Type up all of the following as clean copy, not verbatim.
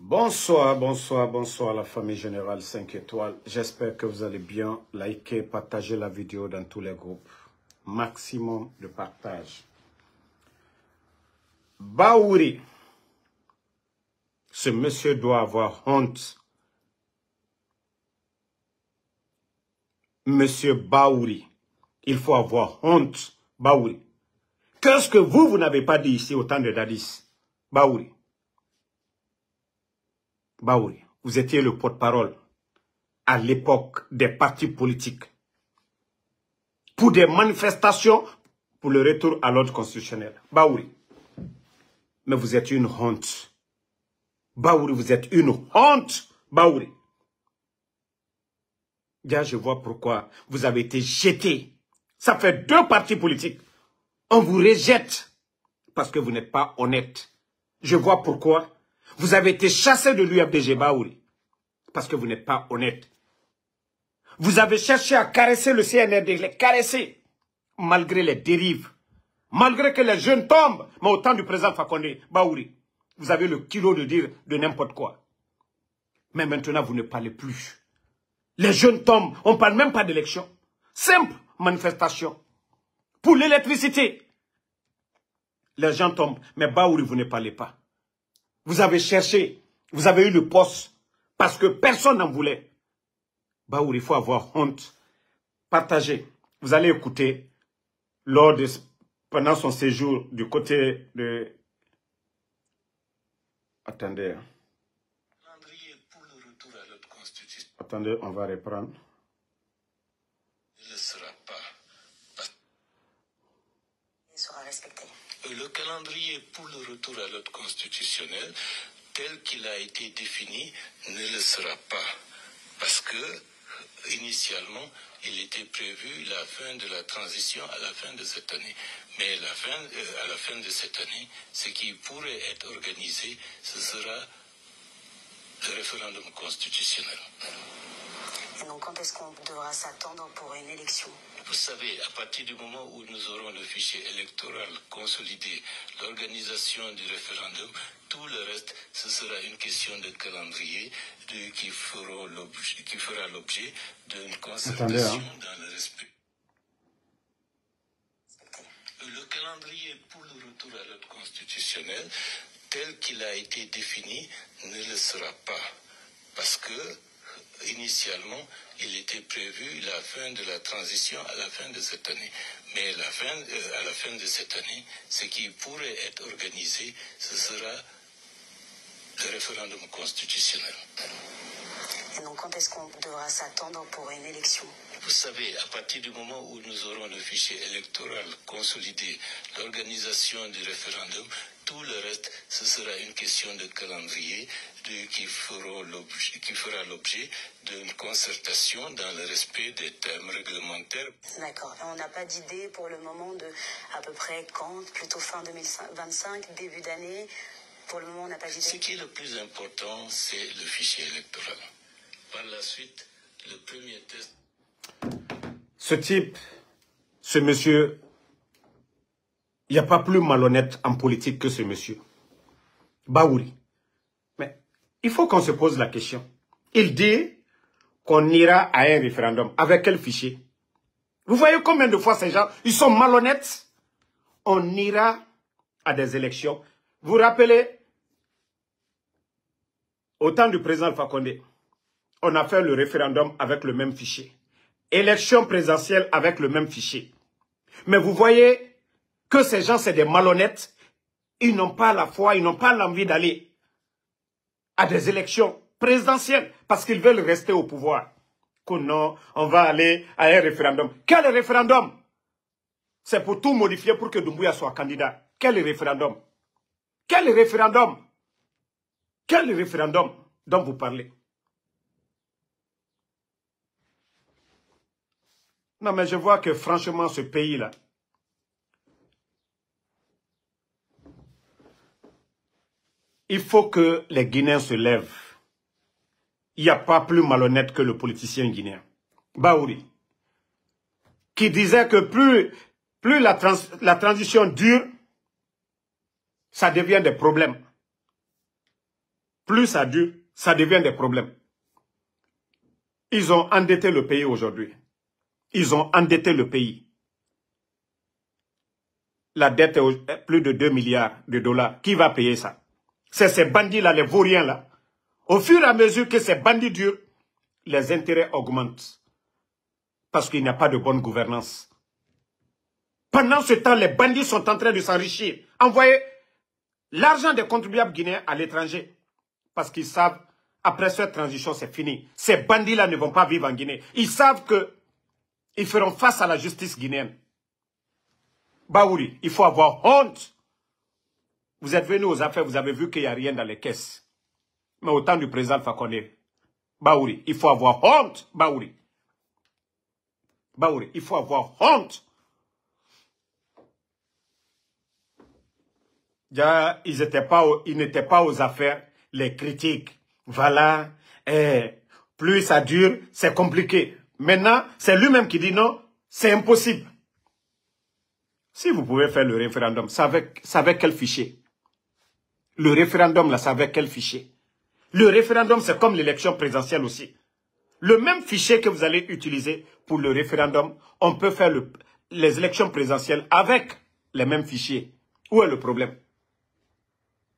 Bonsoir, bonsoir, bonsoir la famille générale 5 étoiles. J'espère que vous allez bien. Likez, partagez la vidéo dans tous les groupes. Maximum de partage. Bahouri. Ce monsieur doit avoir honte. Monsieur Bahouri. Il faut avoir honte. Bahouri. Qu'est-ce que vous n'avez pas dit ici au temps de Dadis? Bahouri. Bahouri, vous étiez le porte-parole à l'époque des partis politiques pour des manifestations pour le retour à l'ordre constitutionnel. Bahouri, mais vous êtes une honte. Bahouri, vous êtes une honte. Bahouri. Déjà, je vois pourquoi vous avez été jeté. Ça fait 2 partis politiques. On vous rejette parce que vous n'êtes pas honnête. Je vois pourquoi. Vous avez été chassé de l'UFDG, Bahouri, parce que vous n'êtes pas honnête. Vous avez cherché à caresser le CNRD, les caresser, malgré les dérives, malgré que les jeunes tombent, mais au temps du président Fakonde, Bahouri, vous avez le kilo de dire de n'importe quoi. Mais maintenant, vous ne parlez plus. Les jeunes tombent, on ne parle même pas d'élection. Simple manifestation. Pour l'électricité. Les gens tombent, mais Bahouri, vous ne parlez pas. Vous avez cherché, vous avez eu le poste, parce que personne n'en voulait. Bahouri, il faut avoir honte. Partagez. Vous allez écouter, pendant son séjour du côté de... Attendez. Attendez, on va reprendre. Il ne sera pas. Il sera respecté. Le calendrier pour le retour à l'ordre constitutionnel, tel qu'il a été défini, ne le sera pas. Parce que, initialement, il était prévu la fin de la transition à la fin de cette année. Mais à la fin de cette année, ce qui pourrait être organisé, ce sera le référendum constitutionnel. Et donc, quand est-ce qu'on devra s'attendre pour une élection? Vous savez, à partir du moment où nous aurons le fichier électoral consolidé, l'organisation du référendum, tout le reste, ce sera une question de calendrier qui fera l'objet d'une concertation dans le respect. Le calendrier pour le retour à l'ordre constitutionnel, tel qu'il a été défini, ne le sera pas. Parce que, initialement, il était prévu la fin de la transition à la fin de cette année. Mais à la fin de cette année, ce qui pourrait être organisé, ce sera le référendum constitutionnel. Et donc, quand est-ce qu'on devra s'attendre pour une élection? Vous savez, à partir du moment où nous aurons le fichier électoral consolidé, l'organisation du référendum, tout le reste, ce sera une question de calendrier qui fera l'objet d'une concertation dans le respect des termes réglementaires. D'accord. On n'a pas d'idée pour le moment de à peu près quand, plutôt fin 2025, début d'année. Pour le moment, on n'a pas d'idée. Ce qui est le plus important, c'est le fichier électoral. Par la suite, le premier test... Ce type, ce monsieur, il n'y a pas plus malhonnête en politique que ce monsieur. Bahouri. Mais il faut qu'on se pose la question. Il dit qu'on ira à un référendum. Avec quel fichier? Vous voyez combien de fois ces gens, ils sont malhonnêtes? On ira à des élections. Vous vous rappelez, au temps du président Fakonde, on a fait le référendum avec le même fichier. Élection présidentielle avec le même fichier. Mais vous voyez que ces gens, c'est des malhonnêtes. Ils n'ont pas la foi, ils n'ont pas l'envie d'aller à des élections présidentielles parce qu'ils veulent rester au pouvoir. Que non, on va aller à un référendum. Quel référendum? C'est pour tout modifier pour que Doumbouya soit candidat. Quel référendum? Quel référendum? Quel référendum dont vous parlez? Non, mais je vois que franchement, ce pays-là, il faut que les Guinéens se lèvent. Il n'y a pas plus malhonnête que le politicien guinéen. Bahouri, qui disait que plus la transition dure, ça devient des problèmes. plus ça dure, ça devient des problèmes. Ils ont endetté le pays aujourd'hui. Ils ont endetté le pays. La dette est plus de 2 milliards de dollars. Qui va payer ça? C'est ces bandits-là, les vauriens-là. Au fur et à mesure que ces bandits durent, les intérêts augmentent. Parce qu'il n'y a pas de bonne gouvernance. Pendant ce temps, les bandits sont en train de s'enrichir. Envoyer l'argent des contribuables guinéens à l'étranger. Parce qu'ils savent, après cette transition, c'est fini. Ces bandits-là ne vont pas vivre en Guinée. Ils savent qu'ils feront face à la justice guinéenne. Baouri, il faut avoir honte. Vous êtes venus aux affaires, vous avez vu qu'il n'y a rien dans les caisses. Mais au temps du président Fakonde, Baouri, il faut avoir honte, Baouri. Baouri, il faut avoir honte. Déjà, ils n'étaient pas aux affaires, les critiques. Voilà, plus ça dure, c'est compliqué. Maintenant, c'est lui-même qui dit non, c'est impossible. Si vous pouvez faire le référendum, c'est avec quel fichier? Le référendum, là, c'est avec quel fichier? Le référendum, c'est comme l'élection présidentielle aussi. Le même fichier que vous allez utiliser pour le référendum, on peut faire les élections présidentielles avec les mêmes fichiers. Où est le problème?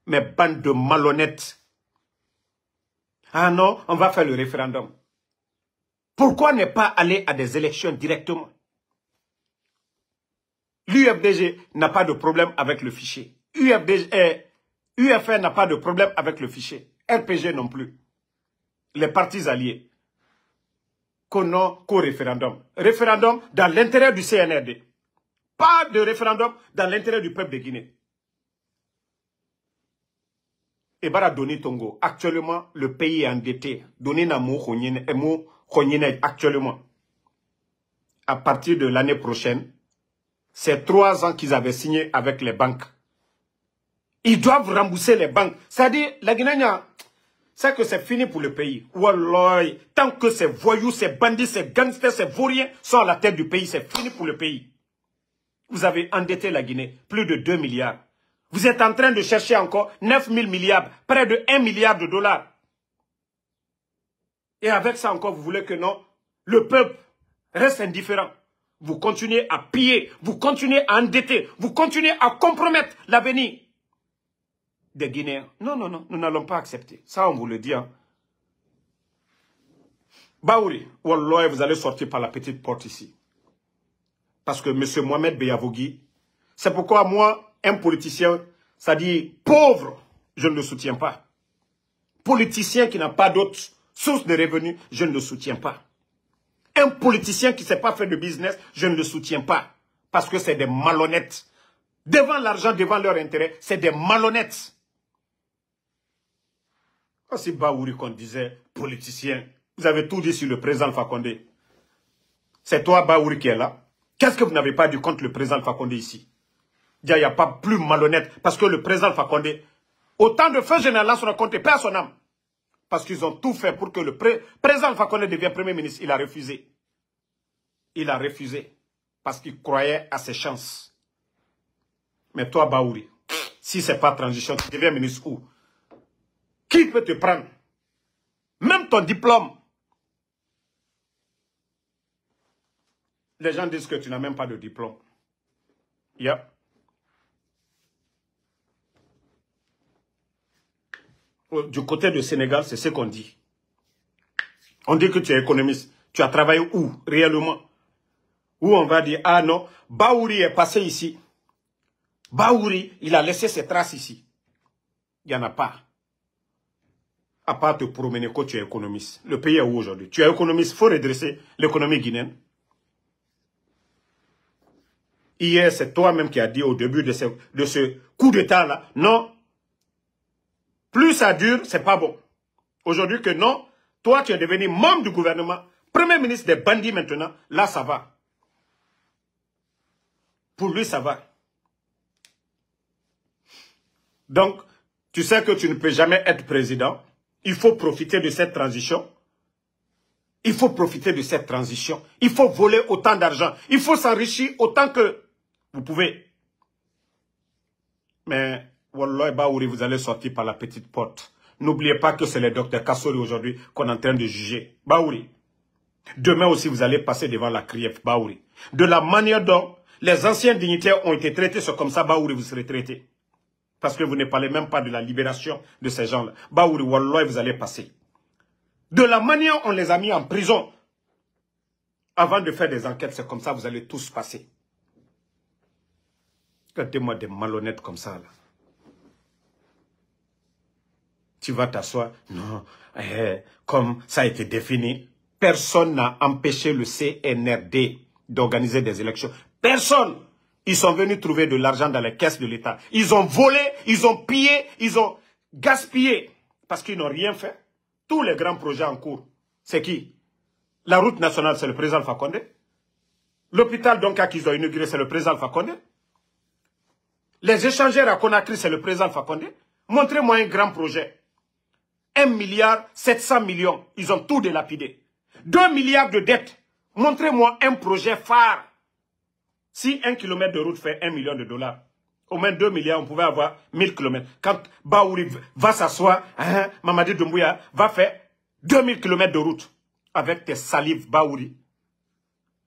Mais bande de malhonnêtes. Ah non, on va faire le référendum. Pourquoi ne pas aller à des élections directement? L'UFDG n'a pas de problème avec le fichier. UFR n'a pas de problème avec le fichier. RPG non plus. Les partis alliés. Qu'au référendum. Référendum dans l'intérêt du CNRD. Pas de référendum dans l'intérêt du peuple de Guinée. Ebara Doni Tongo. Actuellement, le pays est endetté. Doni Namou Khonyene actuellement. À partir de l'année prochaine, c'est 3 ans qu'ils avaient signé avec les banques. Ils doivent rembourser les banques. C'est-à-dire, la Guinée, c'est que c'est fini pour le pays. Wallah, tant que ces voyous, ces bandits, ces gangsters, ces vauriens sont à la tête du pays, c'est fini pour le pays. Vous avez endetté la Guinée, plus de 2 milliards. Vous êtes en train de chercher encore 9 000 milliards, près de 1 milliard de dollars. Et avec ça encore, vous voulez que non, le peuple reste indifférent. Vous continuez à piller, vous continuez à endetter, vous continuez à compromettre l'avenir des Guinéens. Non, non, non, nous n'allons pas accepter. Ça, on vous le dit. Hein. Baouri, Wallah, vous allez sortir par la petite porte ici. Parce que M. Mohamed Beyavogui, c'est pourquoi moi, un politicien, ça dit pauvre, je ne le soutiens pas. Politicien qui n'a pas d'autre source de revenus, je ne le soutiens pas. Un politicien qui ne sait pas faire de business, je ne le soutiens pas. Parce que c'est des malhonnêtes. Devant l'argent, devant leur intérêt, c'est des malhonnêtes. C'est Baouri qu'on disait politicien. Vous avez tout dit sur le président Fakonde. C'est toi, Baouri, qui est là. Qu'est-ce que vous n'avez pas dit contre le président Fakonde ici? Il n'y a pas plus malhonnête. Parce que le président Fakonde, autant de feu général sur compte, paix à son âme. Parce qu'ils ont tout fait pour que le président Fakonde devienne premier ministre. Il a refusé. Il a refusé. Parce qu'il croyait à ses chances. Mais toi, Baouri, si ce n'est pas transition, tu deviens ministre où? Qui peut te prendre? Même ton diplôme. Les gens disent que tu n'as même pas de diplôme. Yeah. Du côté du Sénégal, c'est ce qu'on dit. On dit que tu es économiste. Tu as travaillé où, réellement? Où on va dire, ah non, Baouri est passé ici. Baouri, il a laissé ses traces ici. Il n'y en a pas. À part te promener quand tu es économiste. Le pays est où aujourd'hui? Tu es économiste, il faut redresser l'économie guinéenne. Hier, c'est toi-même qui as dit au début de ce coup d'État-là, non, plus ça dure, c'est pas bon. Aujourd'hui que non, toi tu es devenu membre du gouvernement, premier ministre des bandits maintenant, là ça va. Pour lui ça va. Donc, tu sais que tu ne peux jamais être président. Il faut profiter de cette transition. Il faut profiter de cette transition. Il faut voler autant d'argent. Il faut s'enrichir autant que vous pouvez. Mais, Wallah Baouri, vous allez sortir par la petite porte. N'oubliez pas que c'est le docteur Kassori aujourd'hui qu'on est en train de juger. Baouri. Demain aussi, vous allez passer devant la CRIEF, Baouri. De la manière dont les anciens dignitaires ont été traités, c'est comme ça, Baouri, vous serez traités. Parce que vous ne parlez même pas de la libération de ces gens-là. Baouri, Wallah, vous allez passer. De la manière dont on les a mis en prison, avant de faire des enquêtes, c'est comme ça, vous allez tous passer. Regardez-moi des malhonnêtes comme ça, là. Tu vas t'asseoir. Non, comme ça a été défini, personne n'a empêché le CNRD d'organiser des élections. Personne. Ils sont venus trouver de l'argent dans les caisses de l'État. Ils ont volé, ils ont pillé, ils ont gaspillé. Parce qu'ils n'ont rien fait. Tous les grands projets en cours, c'est qui? La route nationale, c'est le président Alpha Condé. L'hôpital Donka qu'ils ont inauguré, c'est le président Alpha Condé. Les échangeurs à Conakry, c'est le président Alpha Condé. Montrez-moi un grand projet. 1,7 milliard, ils ont tout délapidé. 2 milliards de dettes. Montrez-moi un projet phare. Si 1 kilomètre de route fait 1 million de dollars, au moins 2 milliards, on pouvait avoir 1000 kilomètres. Quand Baouri va s'asseoir, Mamadi Doumbouya va faire 2000 kilomètres de route. Avec tes salives, Baouri.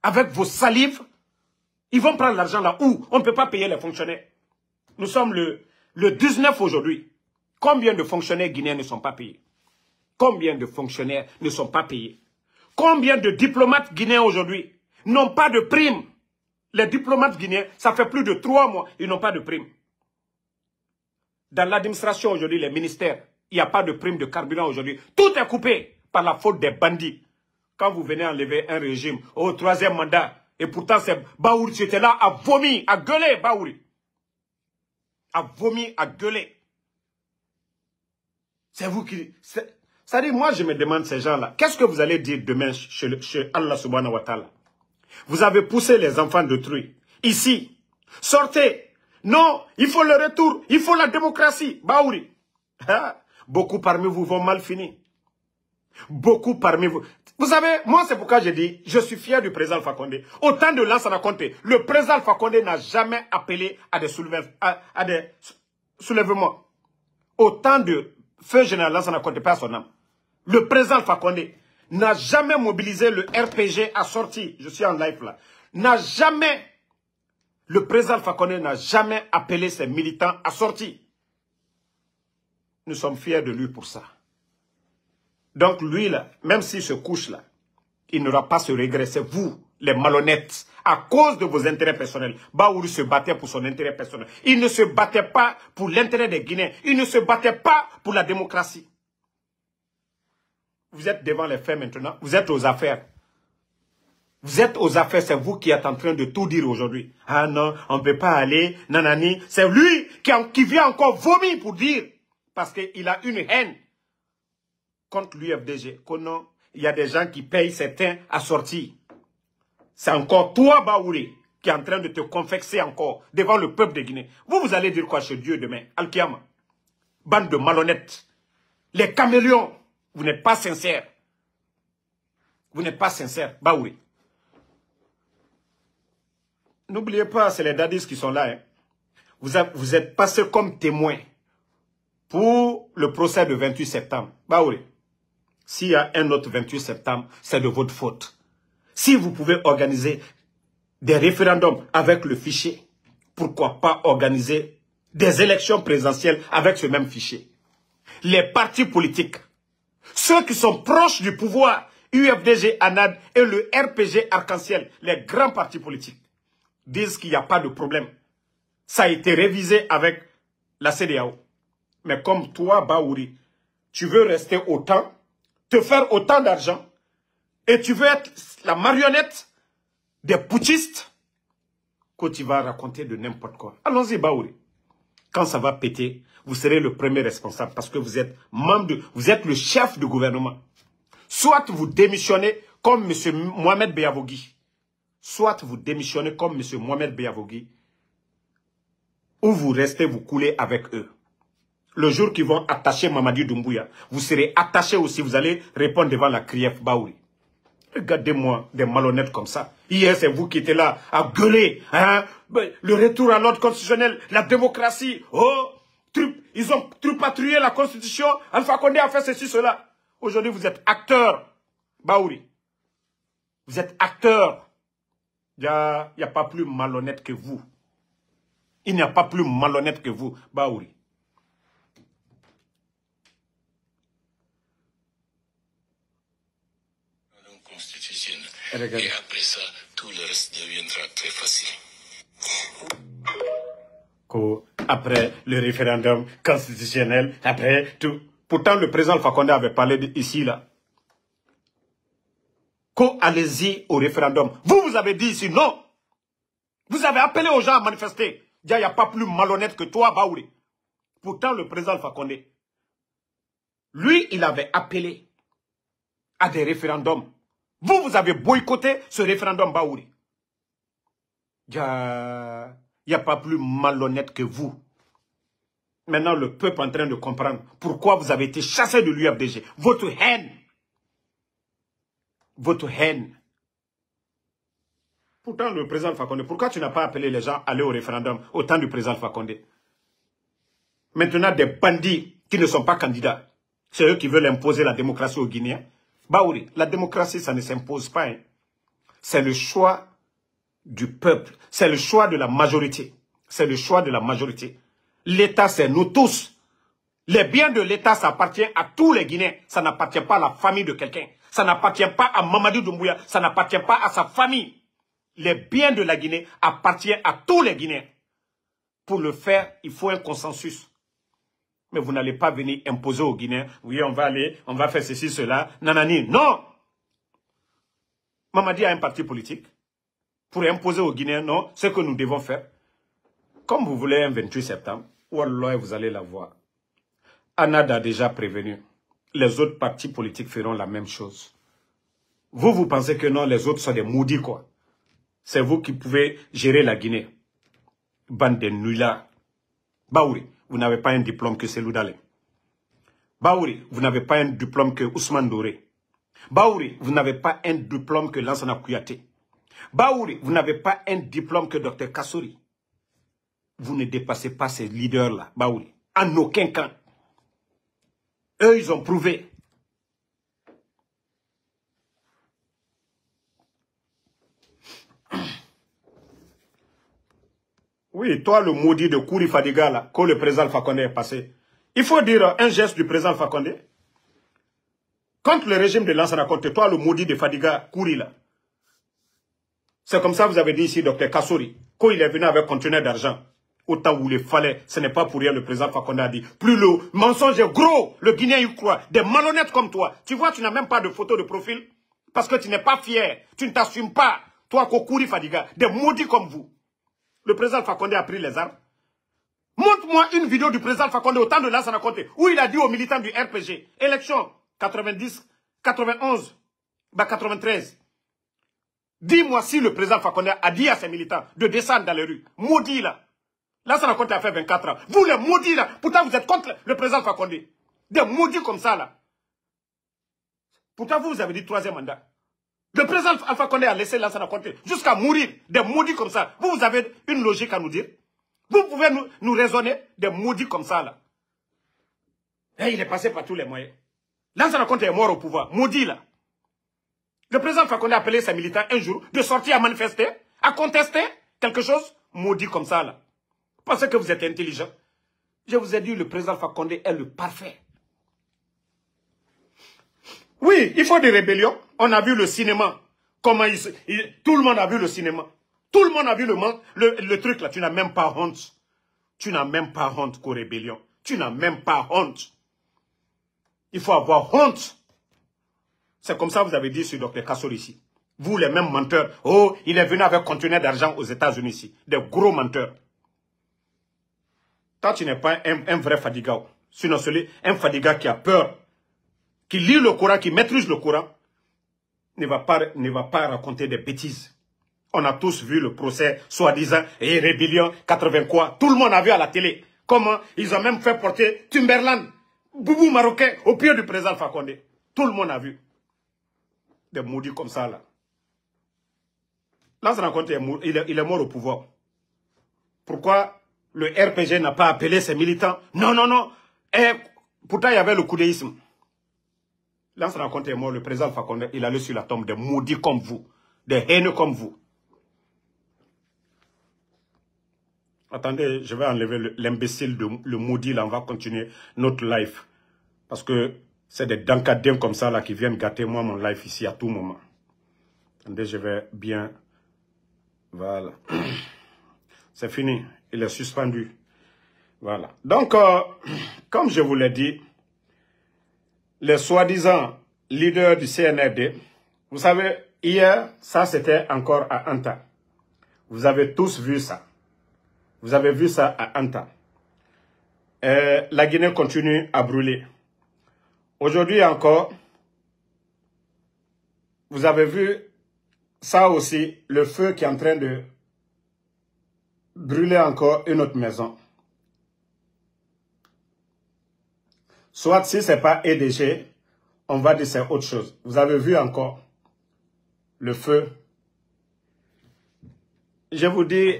Avec vos salives, ils vont prendre l'argent là où on ne peut pas payer les fonctionnaires. Nous sommes le 19 aujourd'hui. Combien de fonctionnaires guinéens ne sont pas payés? Combien de fonctionnaires ne sont pas payés? Combien de diplomates guinéens aujourd'hui n'ont pas de prime? Les diplomates guinéens, ça fait plus de 3 mois, ils n'ont pas de prime. Dans l'administration aujourd'hui, les ministères, il n'y a pas de prime de carburant aujourd'hui. Tout est coupé par la faute des bandits. Quand vous venez enlever un régime au 3e mandat, et pourtant c'est Baouri qui était là à vomir, à gueuler, Baouri. À vomir, à gueuler. C'est vous qui... Ça dit, moi je me demande ces gens-là, qu'est-ce que vous allez dire demain chez Allah subhanahu wa ta'ala? Vous avez poussé les enfants d'autrui. Ici, sortez. Non, il faut le retour, il faut la démocratie. Baouri. Beaucoup parmi vous vont mal finir. Beaucoup parmi vous. Vous savez, moi c'est pourquoi j'ai dit, je suis fier du président Alpha Condé. Au temps de Lansana Conté, le président Alpha Condé n'a jamais appelé à des soulèvements. Au temps de feu général Lansana Conté, pas à son âme. Le président Alpha Condé n'a jamais mobilisé le RPG à sortir. Je suis en live là. Le président Alpha Condé n'a jamais appelé ses militants à sortir. Nous sommes fiers de lui pour ça. Donc lui là, même s'il se couche là, il n'aura pas ce regret. C'est vous, les malhonnêtes, à cause de vos intérêts personnels. Baouri se battait pour son intérêt personnel. Il ne se battait pas pour l'intérêt des Guinéens. Il ne se battait pas pour la démocratie. Vous êtes devant les faits maintenant. Vous êtes aux affaires. Vous êtes aux affaires. C'est vous qui êtes en train de tout dire aujourd'hui. Ah non, on ne peut pas aller. Nanani. C'est lui qui vient encore vomir pour dire. Parce qu'il a une haine contre l'UFDG. Il y a des gens qui payent certains à sortir. C'est encore toi, Baouri, qui est en train de te confexer encore devant le peuple de Guinée. Vous allez dire quoi chez Dieu demain? Al-Kiyama. Bande de malhonnêtes. Les caméléons. Vous n'êtes pas sincère. Vous n'êtes pas sincère, Baouri. N'oubliez pas, c'est les dadis qui sont là. Hein. Vous êtes passé comme témoin pour le procès de 28 septembre. Baouri, s'il y a un autre 28 septembre, c'est de votre faute. Si vous pouvez organiser des référendums avec le fichier, pourquoi pas organiser des élections présidentielles avec ce même fichier? Les partis politiques, ceux qui sont proches du pouvoir, UFDG, ANAD et le RPG Arc-en-Ciel, les grands partis politiques, disent qu'il n'y a pas de problème. Ça a été révisé avec la CEDEAO. Mais comme toi, Baouri, tu veux rester autant, te faire autant d'argent, et tu veux être la marionnette des putschistes, que tu vas raconter de n'importe quoi. Allons-y, Baouri. Quand ça va péter, vous serez le premier responsable parce que vous êtes vous êtes le chef du gouvernement. Soit vous démissionnez comme M. Mohamed Beyavogui. Soit vous démissionnez comme M. Mohamed Beyavogui. Ou vous restez, vous coulez avec eux. Le jour qu'ils vont attacher Mamadi Doumbouya, vous serez attaché aussi, vous allez répondre devant la CRIEF Baouri. Regardez-moi, des malhonnêtes comme ça. Hier, c'est vous qui étiez là à gueuler. Hein? Le retour à l'ordre constitutionnel, la démocratie. Oh, tripatouillé la Constitution. Alpha Condé a fait ceci, cela. Aujourd'hui, vous êtes acteur, Baouri. Vous êtes acteur. Il n'y a pas plus malhonnête que vous. Il n'y a pas plus malhonnête que vous, Baouri. Constitutionnel. Et après ça, tout le reste deviendra très facile. Après le référendum constitutionnel, après tout. Pourtant, le président Alpha Condé avait parlé ici, là. Allez-y au référendum. Vous avez dit ici non. Vous avez appelé aux gens à manifester. Il n'y a pas plus malhonnête que toi, Baouri. Pourtant, le président Alpha Condé, lui, il avait appelé à des référendums. Vous avez boycotté ce référendum, Baouri. Il n'y a pas plus malhonnête que vous. Maintenant, le peuple est en train de comprendre pourquoi vous avez été chassé de l'UFDG. Votre haine. Votre haine. Pourtant, le président Alpha Condé, pourquoi tu n'as pas appelé les gens à aller au référendum au temps du président Alpha Condé? Maintenant, des bandits qui ne sont pas candidats, c'est eux qui veulent imposer la démocratie aux Guinéens. Baouri, la démocratie, ça ne s'impose pas. Hein. C'est le choix du peuple. C'est le choix de la majorité. C'est le choix de la majorité. L'État, c'est nous tous. Les biens de l'État, ça appartient à tous les Guinéens. Ça n'appartient pas à la famille de quelqu'un. Ça n'appartient pas à Mamadou Doumbouya. Ça n'appartient pas à sa famille. Les biens de la Guinée appartiennent à tous les Guinéens. Pour le faire, il faut un consensus. Mais vous n'allez pas venir imposer aux Guinéens. Oui, on va aller, on va faire ceci, cela. Nanani. Non. Mamadi a un parti politique. Pour imposer aux Guinéens, non. Ce que nous devons faire. Comme vous voulez un 28 septembre, Wallah, vous allez la voir. Anad a déjà prévenu. Les autres partis politiques feront la même chose. Vous pensez que non, les autres sont des maudits, quoi. C'est vous qui pouvez gérer la Guinée. Bande de nullards. Baouri, vous n'avez pas un diplôme que Selou Dalé. Baouri, vous n'avez pas un diplôme que Ousmane Doré. Baouri, vous n'avez pas un diplôme que Lansana Kouyaté. Baouri, vous n'avez pas un diplôme que Dr Kassouri. Vous ne dépassez pas ces leaders-là, Baouri. En aucun cas. Eux, ils ont prouvé. Oui, toi, le maudit de Kouri Fadiga, là, quand le président Alpha Condé est passé. Il faut dire un geste du président Alpha Condé. Contre le régime de Lansana Conté, toi, le maudit de Fadiga, Kouri, là. C'est comme ça, vous avez dit ici, Dr Kassouri, quand il est venu avec un conteneur d'argent, au temps où il fallait, ce n'est pas pour rien, le président Alpha Condé a dit, plus le mensonge est gros, le Guinéen y croit, des malhonnêtes comme toi. Tu vois, tu n'as même pas de photo de profil, parce que tu n'es pas fier, tu ne t'assumes pas, toi, Kouri Fadiga, des maudits comme vous. Le président Alpha Condé a pris les armes. Montre-moi une vidéo du président Alpha Condé au temps de Lansana Conté, où il a dit aux militants du RPG, élection 90, 91, 93. Dis-moi si le président Alpha Condé a dit à ses militants de descendre dans les rues. Maudit là. Lansana Conté a fait 24 ans. Vous les maudits là. Pourtant vous êtes contre le président Alpha Condé. Des maudits comme ça là. Pourtant vous avez dit 3e mandat. Le président Alpha Condé a laissé Lansana Conté jusqu'à mourir. Des maudits comme ça. Vous avez une logique à nous dire. Vous pouvez nous raisonner des maudits comme ça là. Et il est passé par tous les moyens. Lansana Conté est mort au pouvoir. Maudit là. Le président Alpha Condé a appelé ses militants un jour de sortir à manifester, à contester quelque chose. Maudit comme ça là. Vous pensez que vous êtes intelligent? Je vous ai dit, le président Alpha Condé est le parfait. Oui, il faut des rébellions. On a vu le cinéma. Comment tout le monde a vu le cinéma. Tout le monde a vu le truc là. Tu n'as même pas honte. Tu n'as même pas honte qu'aux rébellions. Tu n'as même pas honte. Il faut avoir honte. C'est comme ça que vous avez dit sur Dr Kassouri ici. Vous les mêmes menteurs. Oh, il est venu avec un conteneur d'argent aux États-Unis ici. Des gros menteurs. Toi, tu n'es pas un vrai Fadiga. Sinon, un Fadiga qui a peur, qui lit le Coran, qui maîtrise le Coran, ne va pas raconter des bêtises. On a tous vu le procès, soi-disant, et rébellion, 80 quoi. Tout le monde a vu à la télé. Comment ils ont même fait porter Timberland, boubou marocain, au pied du président Alpha Condé. Tout le monde a vu. Des maudits comme ça, là. Là, ça rencontre, il est mort au pouvoir. Pourquoi Le RPG n'a pas appelé ses militants. Non, non, non. Et pourtant, il y avait le coudéisme. Lansana Conté est mort, le président Alpha Condé, il allait sur la tombe des maudits comme vous, des haineux comme vous. Attendez, je vais enlever l'imbécile, le maudit, là, on va continuer notre life. Parce que c'est des dancadiens comme ça, là, qui viennent gâter moi, mon life ici, à tout moment. Attendez, je vais bien... Voilà. C'est fini, il est suspendu. Voilà. Donc, comme je vous l'ai dit, les soi-disant leaders du CNRD, vous savez, hier, ça c'était encore à Anta. Vous avez tous vu ça. Vous avez vu ça à Anta. La Guinée continue à brûler. Aujourd'hui encore, vous avez vu ça aussi, le feu qui est en train de brûler encore une autre maison. Soit si ce n'est pas EDG, on va dire c'est autre chose. Vous avez vu encore le feu. Je vous dis,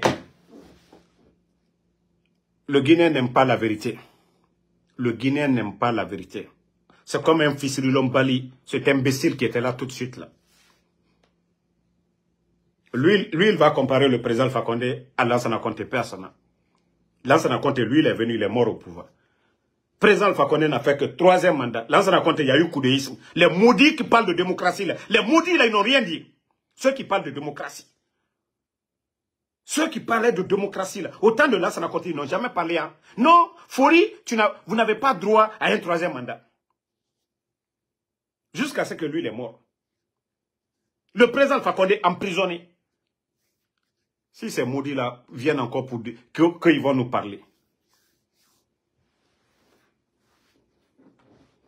le Guinéen n'aime pas la vérité. Le Guinéen n'aime pas la vérité. C'est comme un fils de Lombali, cet imbécile qui était là tout de suite là. Lui, il va comparer le président Alpha Condé à Lansana Conté personnel. Lansana Conté, lui, il est venu, il est mort au pouvoir. Le président Alpha Condé n'a fait que 3e mandat. Lansana Conté, il y a eu coudéisme. Les maudits qui parlent de démocratie, là, les maudits, là, ils n'ont rien dit. Ceux qui parlent de démocratie. Ceux qui parlaient de démocratie, là, autant de Lansana Conté, ils n'ont jamais parlé. Hein. Non, Fori, vous n'avez pas droit à un 3e mandat. Jusqu'à ce que lui, il est mort. Le président Alpha Condé emprisonné. Si ces maudits-là viennent encore pour dire qu'ils vont nous parler.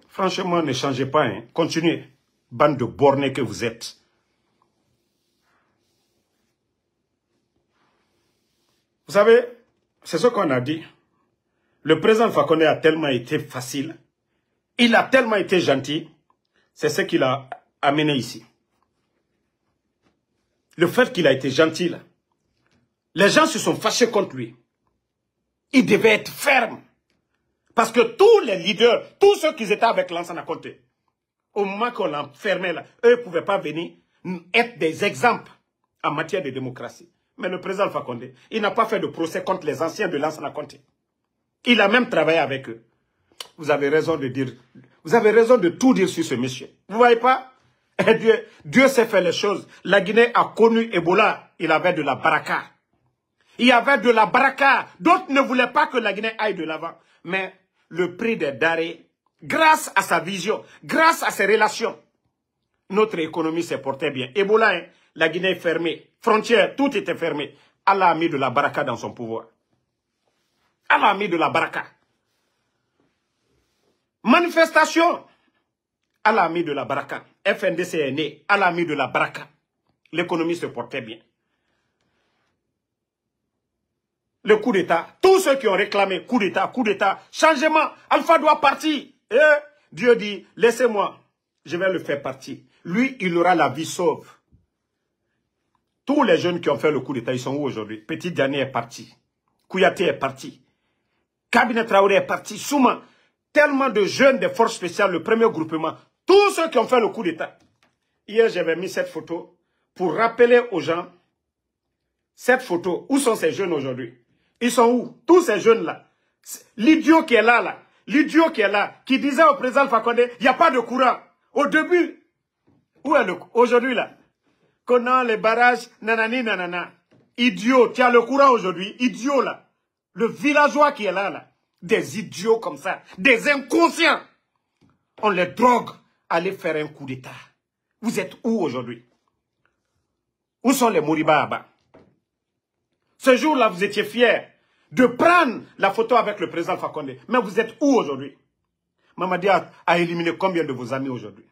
Franchement, ne changez pas. Hein. Continuez. Bande de bornés que vous êtes. Vous savez, c'est ce qu'on a dit. Le président Alpha Condé a tellement été facile. Il a tellement été gentil. C'est ce qu'il a amené ici. Le fait qu'il a été gentil, là. Les gens se sont fâchés contre lui. Il devait être ferme. Parce que tous les leaders, tous ceux qui étaient avec Lansana Conté, au moment qu'on l'enfermait là, eux ne pouvaient pas venir être des exemples en matière de démocratie. Mais le président Alpha Condé, il n'a pas fait de procès contre les anciens de Lansana Conté. Il a même travaillé avec eux. Vous avez raison de dire, vous avez raison de tout dire sur ce monsieur. Vous voyez pas? Dieu sait faire les choses. La Guinée a connu Ebola, il avait de la baraka. Il y avait de la baraka. D'autres ne voulaient pas que la Guinée aille de l'avant. Mais le prix des denrées, grâce à sa vision, grâce à ses relations, notre économie s'est portée bien. Ebola, hein, la Guinée est fermée. Frontières, tout était fermé. Allah a mis de la baraka dans son pouvoir. Allah a mis de la baraka. Manifestation. Allah a mis de la baraka. FNDC est né. Allah a mis de la baraka. L'économie se portait bien. Le coup d'État, tous ceux qui ont réclamé coup d'État, changement, Alpha doit partir. Et Dieu dit, laissez-moi, je vais le faire partir. Lui, il aura la vie sauve. Tous les jeunes qui ont fait le coup d'État, ils sont où aujourd'hui? Petit Diané est parti. Kouyaté est parti. Cabinet Traoré est parti. Souma, tellement de jeunes des forces spéciales, le premier groupement, tous ceux qui ont fait le coup d'État. Hier, j'avais mis cette photo pour rappeler aux gens, cette photo, où sont ces jeunes aujourd'hui? Ils sont où? Tous ces jeunes-là. L'idiot qui est là, l'idiot qui est là, qui disait au président Alpha Condé, il n'y a pas de courant. Au début, où est le aujourd'hui là? Qu'on a les barrages, nanani, nanana. Idiot, tu as le courant aujourd'hui, idiot là. Le villageois qui est là. Des idiots comme ça, des inconscients. On les drogue, aller faire un coup d'État. Vous êtes où aujourd'hui? Où sont les Moribaba? Ce jour-là, vous étiez fiers de prendre la photo avec le président Alpha Condé. Mais vous êtes où aujourd'hui? Mamadi a éliminé combien de vos amis aujourd'hui?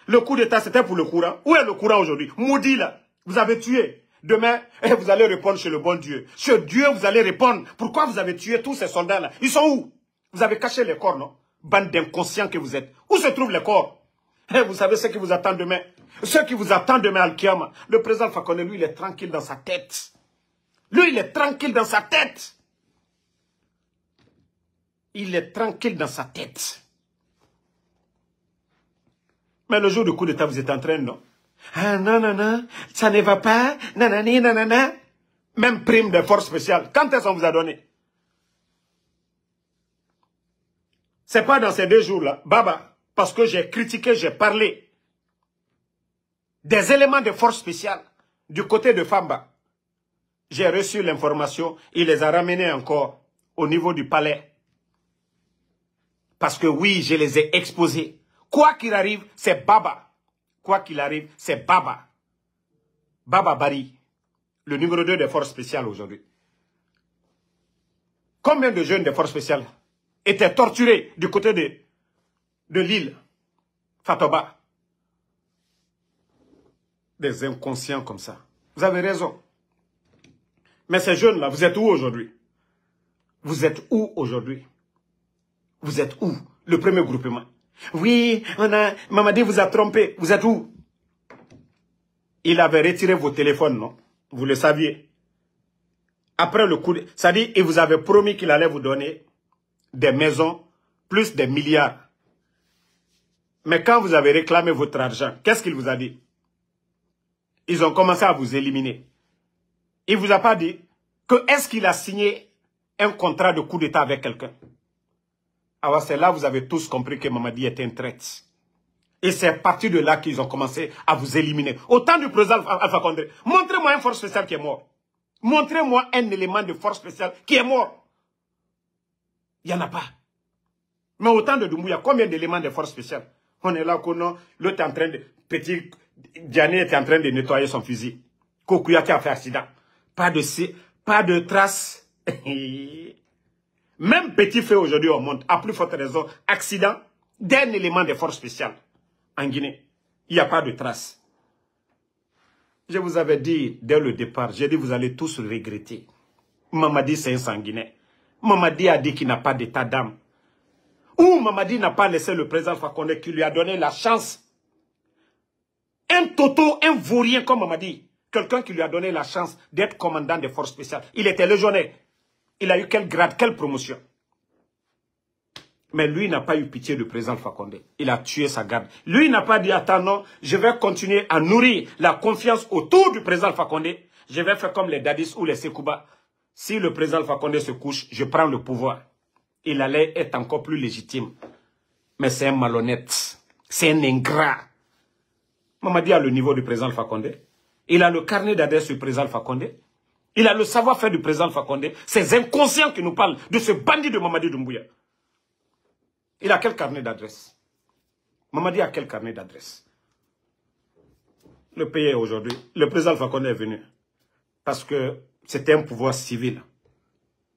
Le coup d'État, c'était pour le courant. Où est le courant aujourd'hui? Maudit là, vous avez tué. Demain, vous allez répondre chez le bon Dieu. Chez Dieu, vous allez répondre. Pourquoi vous avez tué tous ces soldats-là? Ils sont où? Vous avez caché les corps, non? Bande d'inconscients que vous êtes. Où se trouvent les corps? Vous savez ce qui vous attend demain? Ce qui vous attend demain, Al-Kiyama. Le président Alpha Condé, lui, il est tranquille dans sa tête. Lui, il est tranquille dans sa tête. Il est tranquille dans sa tête. Mais le jour du coup d'État, vous êtes en train, non? Ah non, non, non, ça ne va pas, nanani, nanana. Même prime de force spéciale. Quand est-ce qu'on vous a donné? C'est pas dans ces 2 jours-là, Baba, parce que j'ai critiqué, j'ai parlé des éléments de force spéciale du côté de Famba. J'ai reçu l'information, il les a ramenés encore au niveau du palais. Parce que oui, je les ai exposés. Quoi qu'il arrive, c'est Baba. Quoi qu'il arrive, c'est Baba. Baba Bari, le numéro 2 des forces spéciales aujourd'hui. Combien de jeunes des forces spéciales étaient torturés du côté de l'île Fatoba? Des inconscients comme ça. Vous avez raison. Mais ces jeunes-là, vous êtes où aujourd'hui? Vous êtes où aujourd'hui? Vous êtes où? Le premier groupement. Oui, Mamadi vous a trompé. Vous êtes où? Il avait retiré vos téléphones, non? Vous le saviez. Après le coup, c'est-à-dire, il vous avait promis qu'il allait vous donner des maisons, plus des milliards. Mais quand vous avez réclamé votre argent, qu'est-ce qu'il vous a dit? Ils ont commencé à vous éliminer. Il ne vous a pas dit que est-ce qu'il a signé un contrat de coup d'État avec quelqu'un? Alors c'est là que vous avez tous compris que Mamadi était un traître. Et c'est à partir de là qu'ils ont commencé à vous éliminer. Au temps du président Alpha Condé, montrez-moi une force spéciale qui est morte. Montrez-moi un élément de force spéciale qui est mort. Il n'y en a pas. Mais au temps de Doumbouya, combien d'éléments de force spéciale? On est là, l'autre est en train de... Petit Diané était en train de nettoyer son fusil. Kokuyaki a fait accident. Pas de traces. Même petit fait aujourd'hui au monde, à plus forte raison, accident d'un élément de force spéciale. En Guinée, il n'y a pas de traces. Je vous avais dit dès le départ, j'ai dit vous allez tous le regretter. Mamadi c'est un sanguinaire. Mamadi a dit qu'il n'a pas d'état d'âme. Ou Mamadi n'a pas laissé le président Alpha Condé qui lui a donné la chance. Un toto, un vaurien comme Mamadi. Quelqu'un qui lui a donné la chance d'être commandant des forces spéciales. Il était légionnaire. Il a eu quel grade, quelle promotion? Mais lui n'a pas eu pitié du président Alpha Condé. Il a tué sa garde. Lui n'a pas dit, attends non, je vais continuer à nourrir la confiance autour du président Alpha Condé. Je vais faire comme les Dadis ou les Sekouba. Si le président Alpha Condé se couche, je prends le pouvoir. Il allait être encore plus légitime. Mais c'est un malhonnête. C'est un ingrat. Mamadi a le niveau du président Alpha Condé. Il a le carnet d'adresse du président Alpha Condé. Il a le savoir-faire du président Alpha Condé. Ces inconscients qui nous parlent de ce bandit de Mamadi Doumbouya. Il a quel carnet d'adresse? Mamadi a quel carnet d'adresse? Le pays aujourd'hui, le président Alpha Condé est venu parce que c'était un pouvoir civil.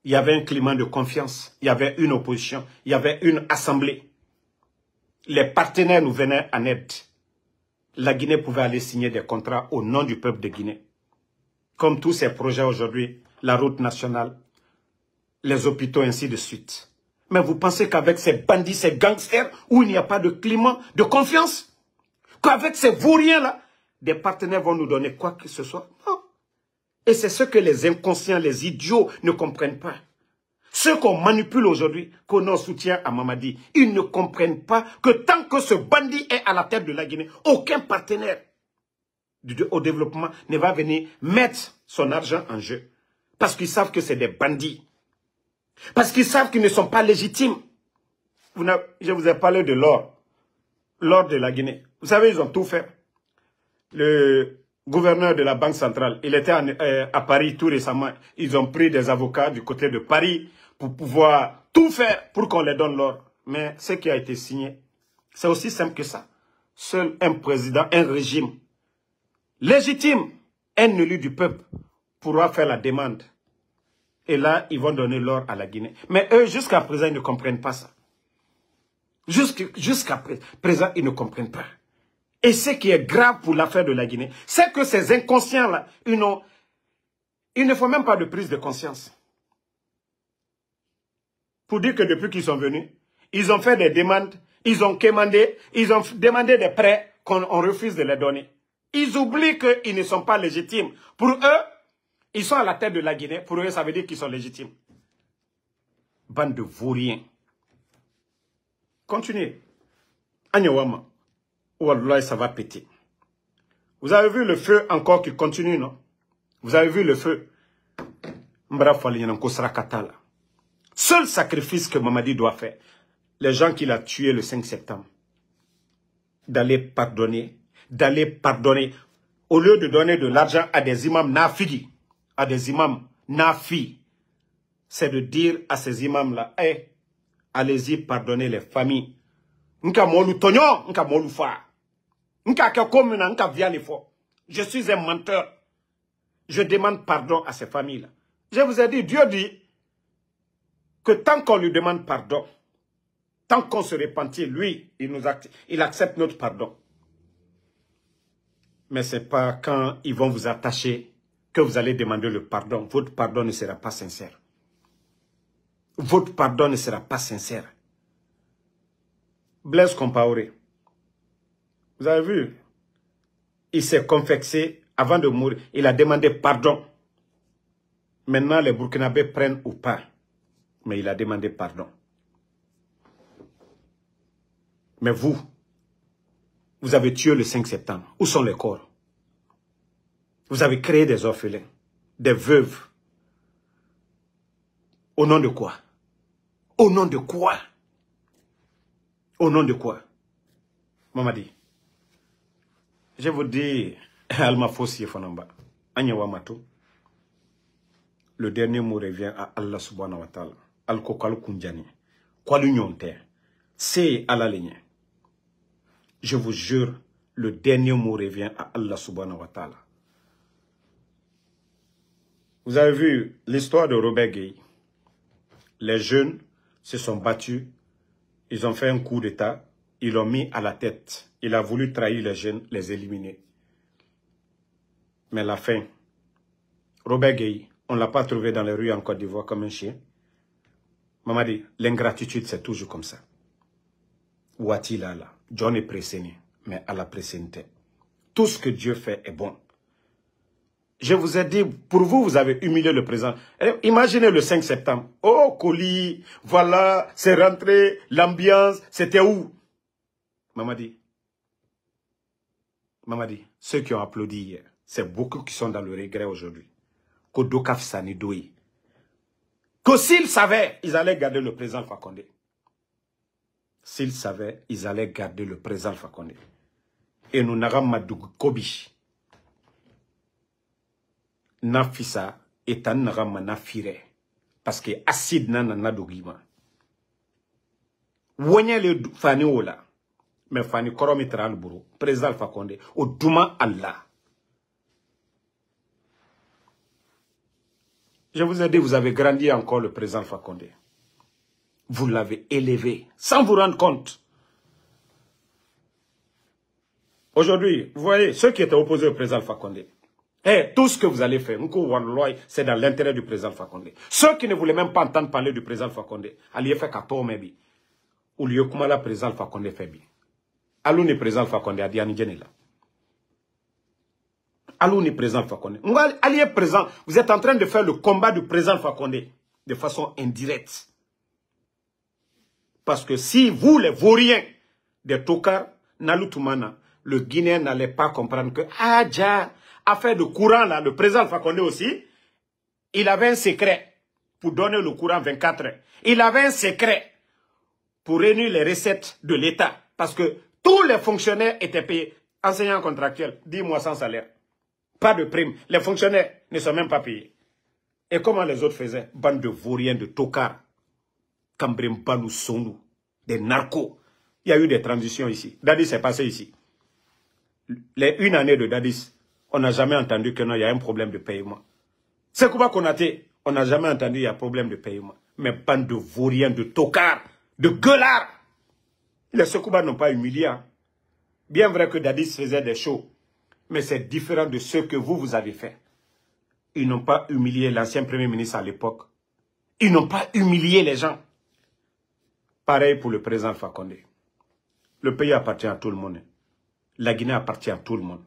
Il y avait un climat de confiance. Il y avait une opposition. Il y avait une assemblée. Les partenaires nous venaient en aide. La Guinée pouvait aller signer des contrats au nom du peuple de Guinée. Comme tous ces projets aujourd'hui, la route nationale, les hôpitaux, ainsi de suite. Mais vous pensez qu'avec ces bandits, ces gangsters, où il n'y a pas de climat de confiance, qu'avec ces vauriens-là, des partenaires vont nous donner quoi que ce soit? Non. Et c'est ce que les inconscients, les idiots ne comprennent pas. Ceux qu'on manipule aujourd'hui, qu'on soutient à Mamadi, ils ne comprennent pas que tant que ce bandit est à la tête de la Guinée, aucun partenaire au développement ne va venir mettre son argent en jeu. Parce qu'ils savent que c'est des bandits. Parce qu'ils savent qu'ils ne sont pas légitimes. Je vous ai parlé de l'or. L'or de la Guinée. Vous savez, ils ont tout fait. Le gouverneur de la Banque centrale, il était à Paris tout récemment. Ils ont pris des avocats du côté de Paris pour pouvoir tout faire pour qu'on les donne l'or. Mais ce qui a été signé, c'est aussi simple que ça. Seul un président, un régime légitime, un élu du peuple, pourra faire la demande. Et là, ils vont donner l'or à la Guinée. Mais eux, jusqu'à présent, ils ne comprennent pas ça. Jusqu'à présent, ils ne comprennent pas. Et ce qui est grave pour l'affaire de la Guinée, c'est que ces inconscients-là, ils ne font même pas de prise de conscience. Pour dire que depuis qu'ils sont venus, ils ont fait des demandes, ils ont demandé des prêts qu'on refuse de les donner. Ils oublient qu'ils ne sont pas légitimes. Pour eux, Ils sont à la tête de la Guinée. Pour eux, ça veut dire qu'ils sont légitimes. Bande de vauriens. Continuez. Agnawama. Wallah, ça va péter. Vous avez vu le feu encore qui continue, non? Vous avez vu le feu? Seul sacrifice que Mamadi doit faire, les gens qu'il a tués le 5 septembre, d'aller pardonner. Au lieu de donner de l'argent à des imams nafigi, à des imams nafi, c'est de dire à ces imams-là, hey, allez-y pardonner les familles. Nka molu tonyo, nka molu fa. Nka ke komuna, nka via l'effort. Je suis un menteur. Je demande pardon à ces familles-là. Je vous ai dit, Dieu dit que tant qu'on lui demande pardon, tant qu'on se repentit, lui, il accepte notre pardon. Mais ce n'est pas quand ils vont vous attacher que vous allez demander le pardon. Votre pardon ne sera pas sincère. Votre pardon ne sera pas sincère. Blaise Compaoré, vous avez vu, il s'est confessé avant de mourir. Il a demandé pardon. Maintenant, les Burkinabés prennent ou pas. Mais il a demandé pardon. Mais vous avez tué le 5 septembre. Où sont les corps? Vous avez créé des orphelins, des veuves. Au nom de quoi? Au nom de quoi? Au nom de quoi? Mamadi, je vous dis, Alma Fossi Fonamba, Anyawamato, le dernier mot revient à Allah subhanahu wa ta'ala. Al-Kokal Kunjani, Kwalunyonte, c'est à la ligne. Je vous jure, le dernier mot revient à Allah subhanahu wa ta'ala. Vous avez vu l'histoire de Robert Gueye. Les jeunes se sont battus. Ils ont fait un coup d'État. Ils l'ont mis à la tête. Il a voulu trahir les jeunes, les éliminer. Mais la fin, Robert Gueye, on ne l'a pas trouvé dans les rues en Côte d'Ivoire comme un chien. Mamadi, l'ingratitude, c'est toujours comme ça. Ouatila là, John est pressé, mais à la pressée. Tout ce que Dieu fait est bon. Je vous ai dit, pour vous, vous avez humilié le président. Imaginez le 5 septembre. Oh, colis, voilà, c'est rentré, l'ambiance, c'était où? Mamadi, ceux qui ont applaudi hier, c'est beaucoup qui sont dans le regret aujourd'hui. Kodokaf Sanidoui. Que s'ils savaient, ils allaient garder le président Fakonde. S'ils savaient, ils allaient garder le président Fakonde. Et nous n'avons pas de Kobi. Nafisa et Tanarama Nafire. Parce que acide n'a d'ogima. Wanya le Fani Ola. Mais Fani Koromitra al-Buru. Président Fakonde. Au Douma Allah. Je vous ai dit, vous avez grandi encore le président Fakonde. Vous l'avez élevé, sans vous rendre compte. Aujourd'hui, vous voyez, ceux qui étaient opposés au président Fakonde, tout ce que vous allez faire, c'est dans l'intérêt du président Fakonde. Ceux qui ne voulaient même pas entendre parler du président Fakonde, allez faire kato mebi. Ou lieu comment la président Fakonde fait bien. Allô, le président Fakonde a dit Anidjenela. Allô, le président Fakonde. Allié présent, vous êtes en train de faire le combat du président Fakonde de façon indirecte. Parce que si vous, les vauriens des Tokar, Nalutumana, le Guinéen n'allait pas comprendre que, affaire de courant là, le président Fakonde aussi, il avait un secret pour donner le courant 24 heures. Il avait un secret pour réunir les recettes de l'État. Parce que tous les fonctionnaires étaient payés. Enseignants contractuels, 10 mois sans salaire. Pas de prime. Les fonctionnaires ne sont même pas payés. Et comment les autres faisaient? Bande de vauriens, de tocards. Kambrem Banou Sonou. Des narcos. Il y a eu des transitions ici. Dadis est passé ici. Une année de Dadis, on n'a jamais entendu qu'il y a un problème de paiement. C'est Kouba Konaté, on n'a jamais entendu qu'il y a un problème de paiement. Mais bande de vauriens, de tocards, de gueulards. Les Sekouba n'ont pas humilié. Bien vrai que Dadis faisait des shows. Mais c'est différent de ce que vous avez fait. Ils n'ont pas humilié l'ancien Premier ministre à l'époque. Ils n'ont pas humilié les gens. Pareil pour le président Fakonde. Le pays appartient à tout le monde. La Guinée appartient à tout le monde.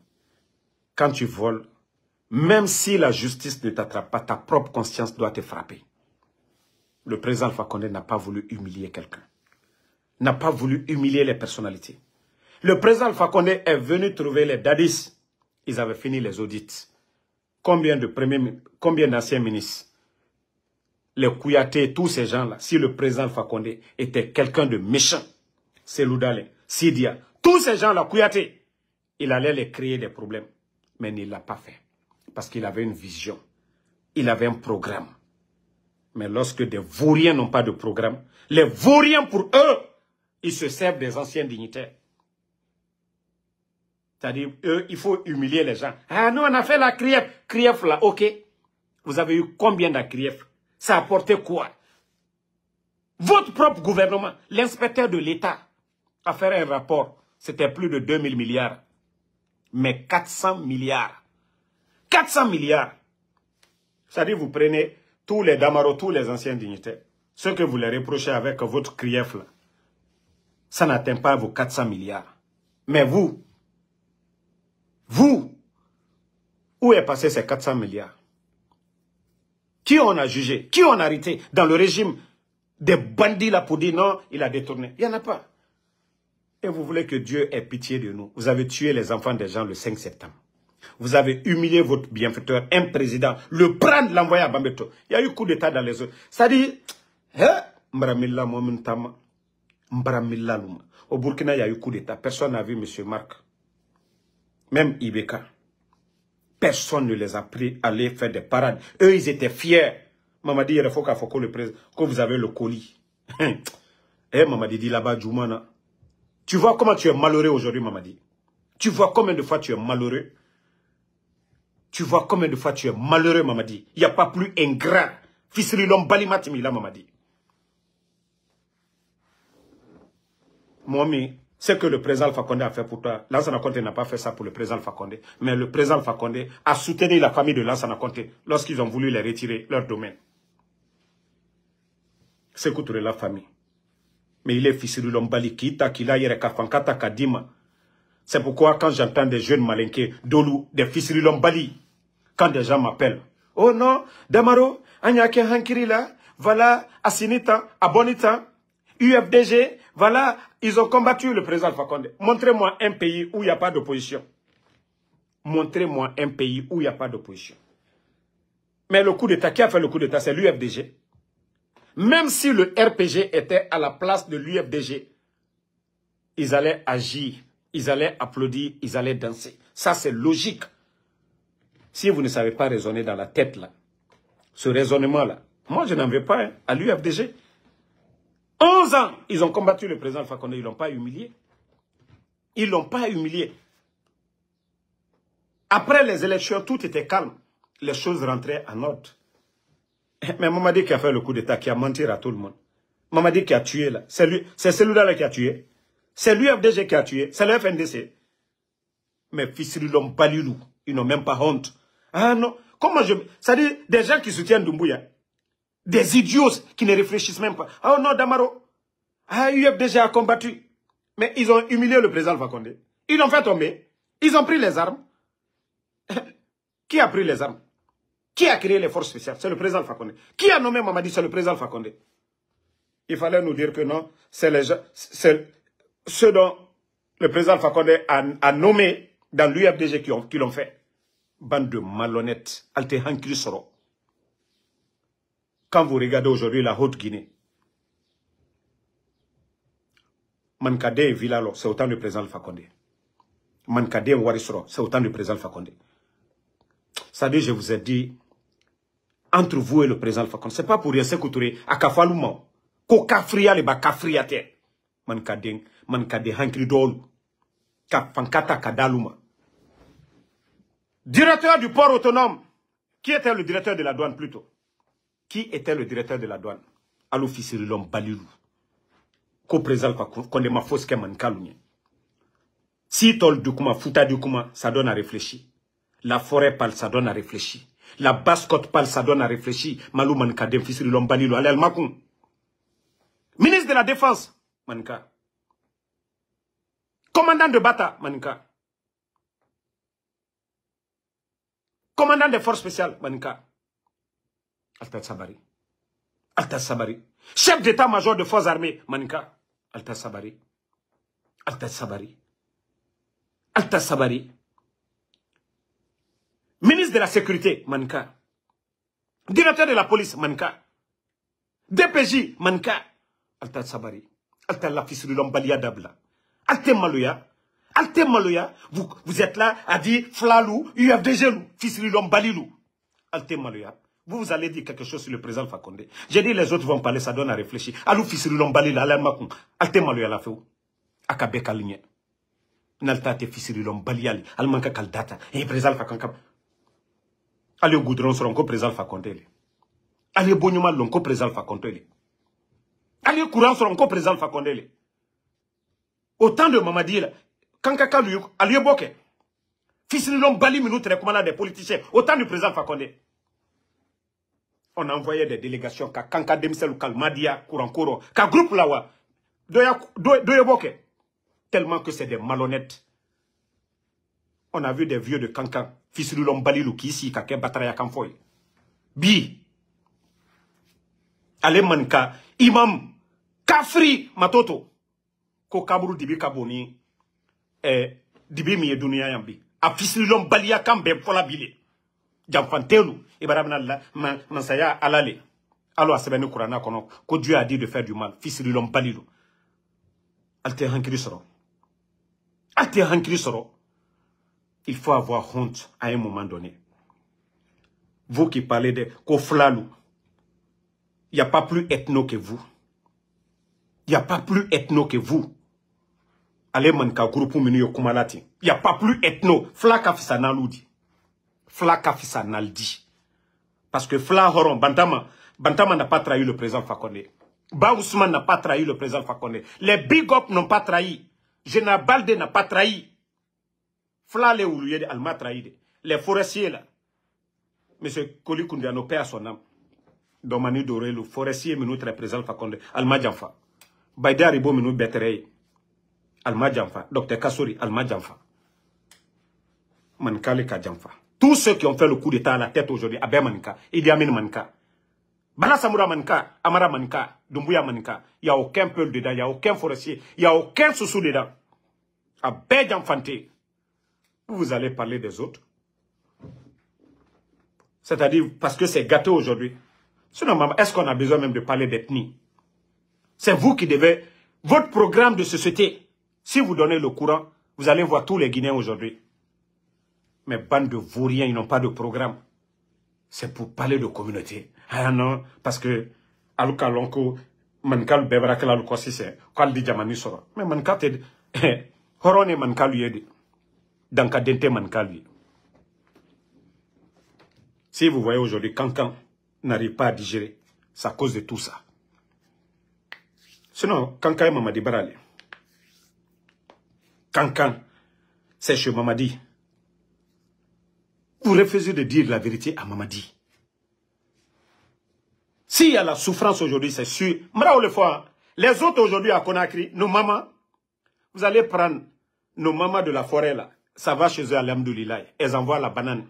Quand tu voles, Même si la justice ne t'attrape pas, ta propre conscience doit te frapper. Le président Alpha Condé n'a pas voulu humilier quelqu'un. N'a pas voulu humilier les personnalités. Le président Alpha Condé est venu trouver les dadis. Ils avaient fini les audits. Combien d'anciens ministres? Les Kouyaté, tous ces gens-là, si le président Alpha Condé était quelqu'un de méchant, Cellou Dalein, Sidia, tous ces gens-là, Kouyaté, il allait les créer des problèmes. Mais il ne l'a pas fait. Parce qu'il avait une vision. Il avait un programme. Mais lorsque des vauriens n'ont pas de programme, les vauriens pour eux, ils se servent des anciens dignitaires. C'est-à-dire, eux, il faut humilier les gens. Ah, nous, on a fait la CRIEF. CRIEF, là, ok. Vous avez eu combien de CRIEF? Ça a apporté quoi? Votre propre gouvernement, l'inspecteur de l'État, a fait un rapport. C'était plus de 2000 milliards. Mais 400 milliards. 400 milliards. C'est-à-dire, vous prenez tous les Damaro, tous les anciens dignitaires. Ce que vous les reprochez avec votre CRIEF, là, ça n'atteint pas vos 400 milliards. Mais vous, où est passé ces 400 milliards? Qui on a jugé? Qui on a arrêté dans le régime des bandits là pour dire non, il a détourné? Il n'y en a pas. Et vous voulez que Dieu ait pitié de nous. Vous avez tué les enfants des gens le 5 septembre. Vous avez humilié votre bienfaiteur, un président, le prendre, l'envoyer à Bambeto. Il y a eu coup d'état dans les autres. Ça dit, au Burkina, il y a eu coup d'état. Personne n'a vu M. Marc. Même Ibeka. Personne ne les a pris à aller faire des parades. Eux, ils étaient fiers. Mamadi, il faut que le président, que vous avez le colis. Mamadi dit là-bas, Djoumana. Tu vois comment tu es malheureux aujourd'hui, Mamadi. Tu vois combien de fois tu es malheureux. Tu vois combien de fois tu es malheureux, Mamadi. Il n'y a pas plus ingrat. Fisrilom Balimatimi, là, Mamadi. Moi, ce que le président Alpha Condé a fait pour toi, Lansana Conté n'a pas fait ça pour le président Alpha Condé. Mais le président Alpha Condé a soutenu la famille de Lansana Conté lorsqu'ils ont voulu les retirer leur domaine. C'est contre la famille. Mais il est fils de l'Ombali, Kita, Kila, Yerekafankata, Kadima. C'est pourquoi quand j'entends des jeunes malinqués, Dolou, des fils de l'Ombali, quand des gens m'appellent, oh non, Damaro, Anyake Hankirila, voilà, Asinita, Abonita, UFDG, voilà, ils ont combattu le président Alpha Condé. Montrez-moi un pays où il n'y a pas d'opposition. Montrez-moi un pays où il n'y a pas d'opposition. Mais le coup d'État, qui a fait le coup d'État, c'est l'UFDG. Même si le RPG était à la place de l'UFDG, ils allaient agir, ils allaient applaudir, ils allaient danser. Ça, c'est logique. Si vous ne savez pas raisonner dans la tête, là, ce raisonnement-là, moi, je n'en veux pas à l'UFDG. 11 ans, ils ont combattu le président Alpha Condé, ils ne l'ont pas humilié. Ils ne l'ont pas humilié. Après les élections, tout était calme. Les choses rentraient en ordre. Mais Mamadi qui a fait le coup d'État, qui a menti à tout le monde. Mamadi qui a tué là. C'est celui-là qui a tué. C'est l'UFDG qui a tué. C'est le FNDC. Mais fils de l'homme Balilou, ils n'ont même pas honte. Ah non. Comment je... C'est-à-dire des gens qui soutiennent Doumbouya. Des idiots qui ne réfléchissent même pas. Ah non, Damaro. Ah, UFDG a combattu. Mais ils ont humilié le président Alpha Condé. Ils l'ont fait tomber. Ils ont pris les armes. Qui a pris les armes? Qui a créé les forces spéciales? C'est le président Alpha Condé. Qui a nommé Mamadi? C'est le président Alpha Condé. Il fallait nous dire que non, c'est ceux dont le président Alpha Condé a nommé dans l'UFDG qui l'ont fait. Bande de malhonnêtes. Alte Hankri Soro. Quand vous regardez aujourd'hui la Haute-Guinée, Mankade et Vilalo, c'est autant du président Alpha Condé. Mankade et Warisoro, c'est autant du président Alpha Condé. C'est-à-dire, je vous ai dit, entre vous et le président Alpha Condé, ce n'est pas pour rien, c'est que à Kafalouma, Kokafria le Bakafriate, Mankade Hankri Dolu, Kafankata Kadaluma. Directeur du port autonome, qui était le directeur de la douane plutôt? Qui était le directeur de la douane? Alofisi l'homme Balilou. Co-président Condé ma fausse Kemankalounie. Si tol Dukuma, Fouta Dukuma, ça donne à réfléchir. La forêt parle, ça donne à réfléchir. La basse-côte parle, ça donne à réfléchir. Malou Mankadem, fils de l'homme Balilou, Alel Makoun. Ministre de la Défense, Manka. Commandant de Bata, Manka. Commandant Commandant des forces spéciales, Maninka. Alta Sabari. Alta Sabari. Chef d'état-major de forces armées, Maninka. Alta Sabari. Alta Sabari. Alta Sabari. Ministre de la sécurité, Maninka. Directeur de la police, Maninka. DPJ, Maninka. Alta Sabari. Alta Lafis de l'Ombalia Dabla. Alta Maloya. Alta Maloya. Vous êtes là à dire Flalou, UFDG Lou, fils de l'Ombalilou. Alta Maloya. Vous allez dire quelque chose sur le président Fakonde. J'ai dit les autres vont parler, ça donne à réfléchir. Alou fils de l'Ombalilou, Alain Alta Maloya la fait où? Akabe Kalinye. Nalta te fils de l'Ombalilou, Almanka Kaldata. Et président Fakonde. Allez au goudron sur un président Fakonde. Allez Bonyuma l'onko président Fakonde. Allez courant sur un président Fakonde. Autant de Mamadi là. Kankaka lui, Aliou Boke. Fils de l'homme Bali Minou recommandant des politiciens. Autant du président Fakonde. On a envoyé des délégations. Ka Kanka Demsel ou Kalmadia, Kourankoro. Ka groupe là. Doya Boke. Tellement que c'est des malhonnêtes. On a vu des vieux de Kankan. Fils de l'homme Bali qui ici, Kake Batraya Kamfoy. Bi. Alemanka. Imam. Kafri Matoto. Ko Kaburu Dibi Kaboni. Dibi miye dunia yambi. A fisililom balia kambe fola bile. Jamfantelu. Ibarabnallah. Mansaya alale. Alors, c'est bien Kurana kono. Que Dieu a dit de faire du mal. Fisililom balilo. Alte hankiri soro. Alte hankiri soro. Il faut avoir honte à un moment donné. Vous qui parlez de Koflalou. Il n'y a pas plus ethno que vous. Il n'y a pas plus ethno que vous. Allez, manka groupe menu kumalati. Il n'y a pas plus ethno. Fla kafisa naloudi. Fla kafisa naldi. Parce que Fla Horon, Bantama n'a pas trahi le président Fakonde. Ba Ousmane n'a pas trahi le président Fakonde. Les Big Up n'ont pas trahi. Général Balde n'a pas trahi. Fla le Oulouyede, elle m'a trahi. Les forestiers là. Monsieur Koli Koundiano, paix à son âme. Domani Doré, le forestier, nous très président Fakonde. Alma Djanfa. Baïda Ribo, nous béterei. Alma Djanfa, Dr Kassouri, Alma Djanfa. Mankale Kadjanfa. Tous ceux qui ont fait le coup d'état à la tête aujourd'hui, Abé Manka, Idi Amin Manka, Bala Samoura Manka, Amara Manka, Doumbouya Manka, il n'y a aucun peuple dedans, il n'y a aucun forestier, il n'y a aucun sous dedans. Abé Djanfanté. Vous allez parler des autres. C'est-à-dire, parce que c'est gâté aujourd'hui. Sinon, maman, est-ce qu'on a besoin même de parler d'ethnie? C'est vous qui devez, votre programme de société. Si vous donnez le courant, vous allez voir tous les Guinéens aujourd'hui. Mais bande de vauriens, ils n'ont pas de programme. C'est pour parler de communauté. Ah non, parce que Aluka Lonko, Mankal Bebrakal Aluko Sisse, Kal di Jamani Soro. Mais Mankal te Horone Mankal Yedi. Danka Dente Mankal. Si vous voyez aujourd'hui, Kankan n'arrive pas à digérer, c'est à cause de tout ça. Sinon, Kankan et Mamadi Barale. Kankan, c'est chez Mamadi. Vous refusez de dire la vérité à Mamadi. S'il y a la souffrance aujourd'hui, c'est sûr. Les autres aujourd'hui à Conakry, nos mamans, vous allez prendre nos mamans de la forêt là. Ça va chez eux à l'Amdoulillah. Elles envoient la banane,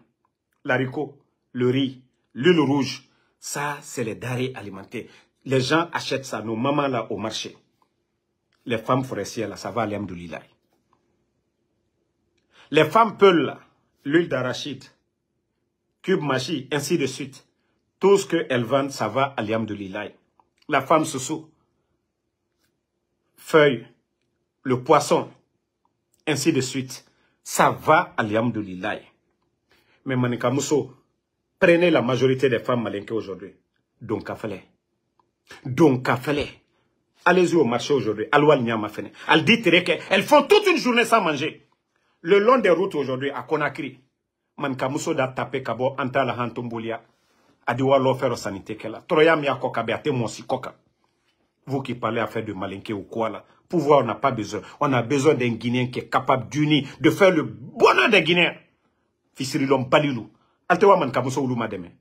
l'haricot, le riz, l'huile rouge. Ça, c'est les denrées alimentaires. Les gens achètent ça, nos mamans là au marché. Les femmes forestières là, ça va à l'Amdoulillah. Les femmes peules là, l'huile d'arachide, cube machi, ainsi de suite. Tout ce qu'elles vendent, ça va à l'Amdoulillah. La femme soussou, feuille, le poisson, ainsi de suite. Ça va à l'Amdoulillah. Mais Manika Mousso, prenez la majorité des femmes malinquées aujourd'hui. Donc, Kafele. Donc, Kafele. Allez-y au marché aujourd'hui. Elle dit qu'elles font toute une journée sans manger. Le long des routes aujourd'hui, à Conakry, Manika Mousso da tapé Kabo, Anta la Hantombolia, Adiwa l'offre sanité qu'elle a. Troya Mia Koka, Beate Monsi Koka. Vous qui parlez à faire de malinqué ou quoi là. Pouvoir, on n'a pas besoin. On a besoin d'un Guinéen qui est capable d'unir, de faire le bonheur des Guinéens. Fisirilom Balilou. Altewa man kamuso uluma deme.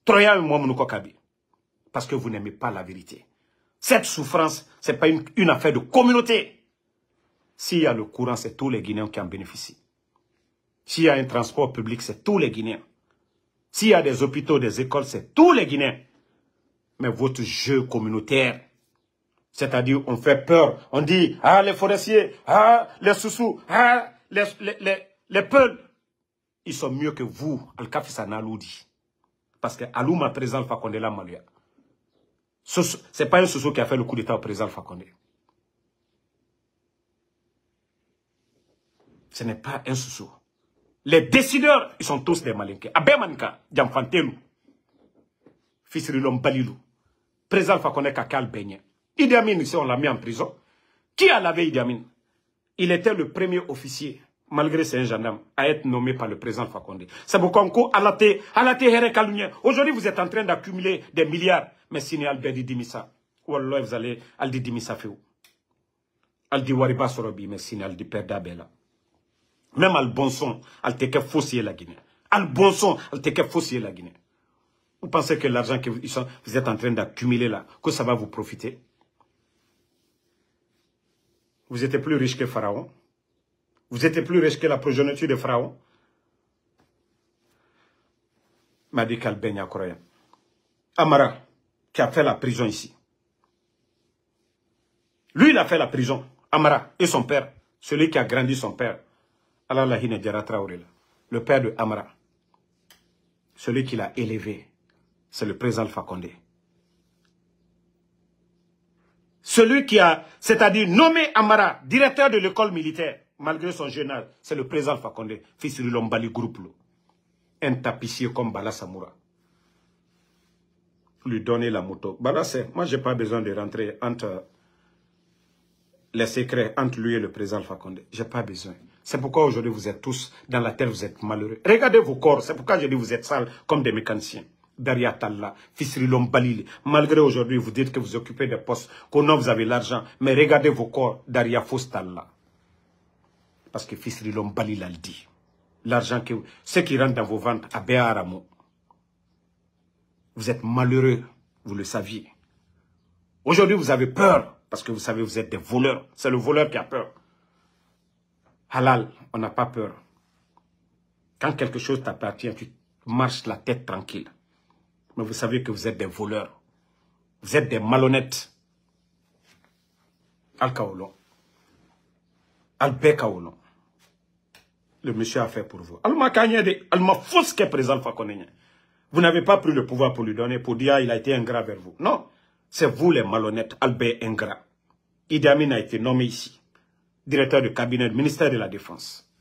Troya moi monuko kabi. Parce que vous n'aimez pas la vérité. Cette souffrance, ce n'est pas une affaire de communauté. S'il y a le courant, c'est tous les Guinéens qui en bénéficient. S'il y a un transport public, c'est tous les Guinéens. S'il y a des hôpitaux, des écoles, c'est tous les Guinéens. Mais votre jeu communautaire, c'est-à-dire on fait peur, on dit, ah les forestiers, ah les Soussous, ah les Peuls, ils sont mieux que vous, Al-Kafissa Naloudi. Parce que Alouma, président Alpha Condé, là, Malia. C'est pas un Soussou qui a fait le coup d'état au président Alpha Condé. Ce n'est pas un Soussou. Les décideurs, ils sont tous des Malinké. Abemanka, Djamfantelu, Fisirilom Balilou, président Alpha Condé Kakal Benye. Idi Amin, ici, on l'a mis en prison. Qui a lavé Idi Amin? Il était le premier officier, malgré c'est un gendarme, à être nommé par le président Alpha Condé. C'est pourquoi on aujourd'hui, vous êtes en train d'accumuler des milliards. Mais si Albert Dimissa, Wallah, vous allez Aldi Dimissa fait où? Aldi Wariba Sorobi, mais si Aldi Perdabella. Même Al Bonson, Al Teke Fossier la Guinée. Al Bonson, Al Teke Fossier la Guinée. Vous pensez que l'argent que vous êtes en train d'accumuler là, que ça va vous profiter? Vous étiez plus riche que Pharaon. Vous étiez plus riche que la progéniture de Pharaon. Madi Kalbenya Korean. Amara, qui a fait la prison ici. Lui, il a fait la prison. Amara et son père. Celui qui a grandi son père. Allah Lahine Diara Traoré. Le père de Amara. Celui qui l'a élevé. C'est le président Alpha Condé. Celui qui a, c'est-à-dire nommé Amara, directeur de l'école militaire, malgré son jeune âge, c'est le président Alpha Condé, fils de Lombali Groupe. Un tapissier comme Bala Samoura. Lui donner la moto. Bala, moi, je n'ai pas besoin de rentrer entre les secrets entre lui et le président Alpha Condé. Je n'ai pas besoin. C'est pourquoi aujourd'hui, vous êtes tous dans la terre, vous êtes malheureux. Regardez vos corps. C'est pourquoi je dis vous êtes sales comme des mécaniciens. Daria Talla, Fisrilom Balili. Malgré aujourd'hui, vous dites que vous occupez des postes, qu'au nom vous avez l'argent. Mais regardez vos corps, Daria Fostalla. Parce que Fisrilom Balili a dit. L'argent que ce qui rentre dans vos ventes à Béaramo. Vous êtes malheureux, vous le saviez. Aujourd'hui, vous avez peur, parce que vous savez, vous êtes des voleurs. C'est le voleur qui a peur. Halal, on n'a pas peur. Quand quelque chose t'appartient, tu marches la tête tranquille. Mais vous savez que vous êtes des voleurs. Vous êtes des malhonnêtes. Al-Kaolon. Al-Bekaolon. Le monsieur a fait pour vous. Vous n'avez pas pris le pouvoir pour lui donner, pour dire il a été ingrat vers vous. Non, c'est vous les malhonnêtes, Albert ingrat. Idi Amin a été nommé ici, directeur de cabinet du ministère de la Défense.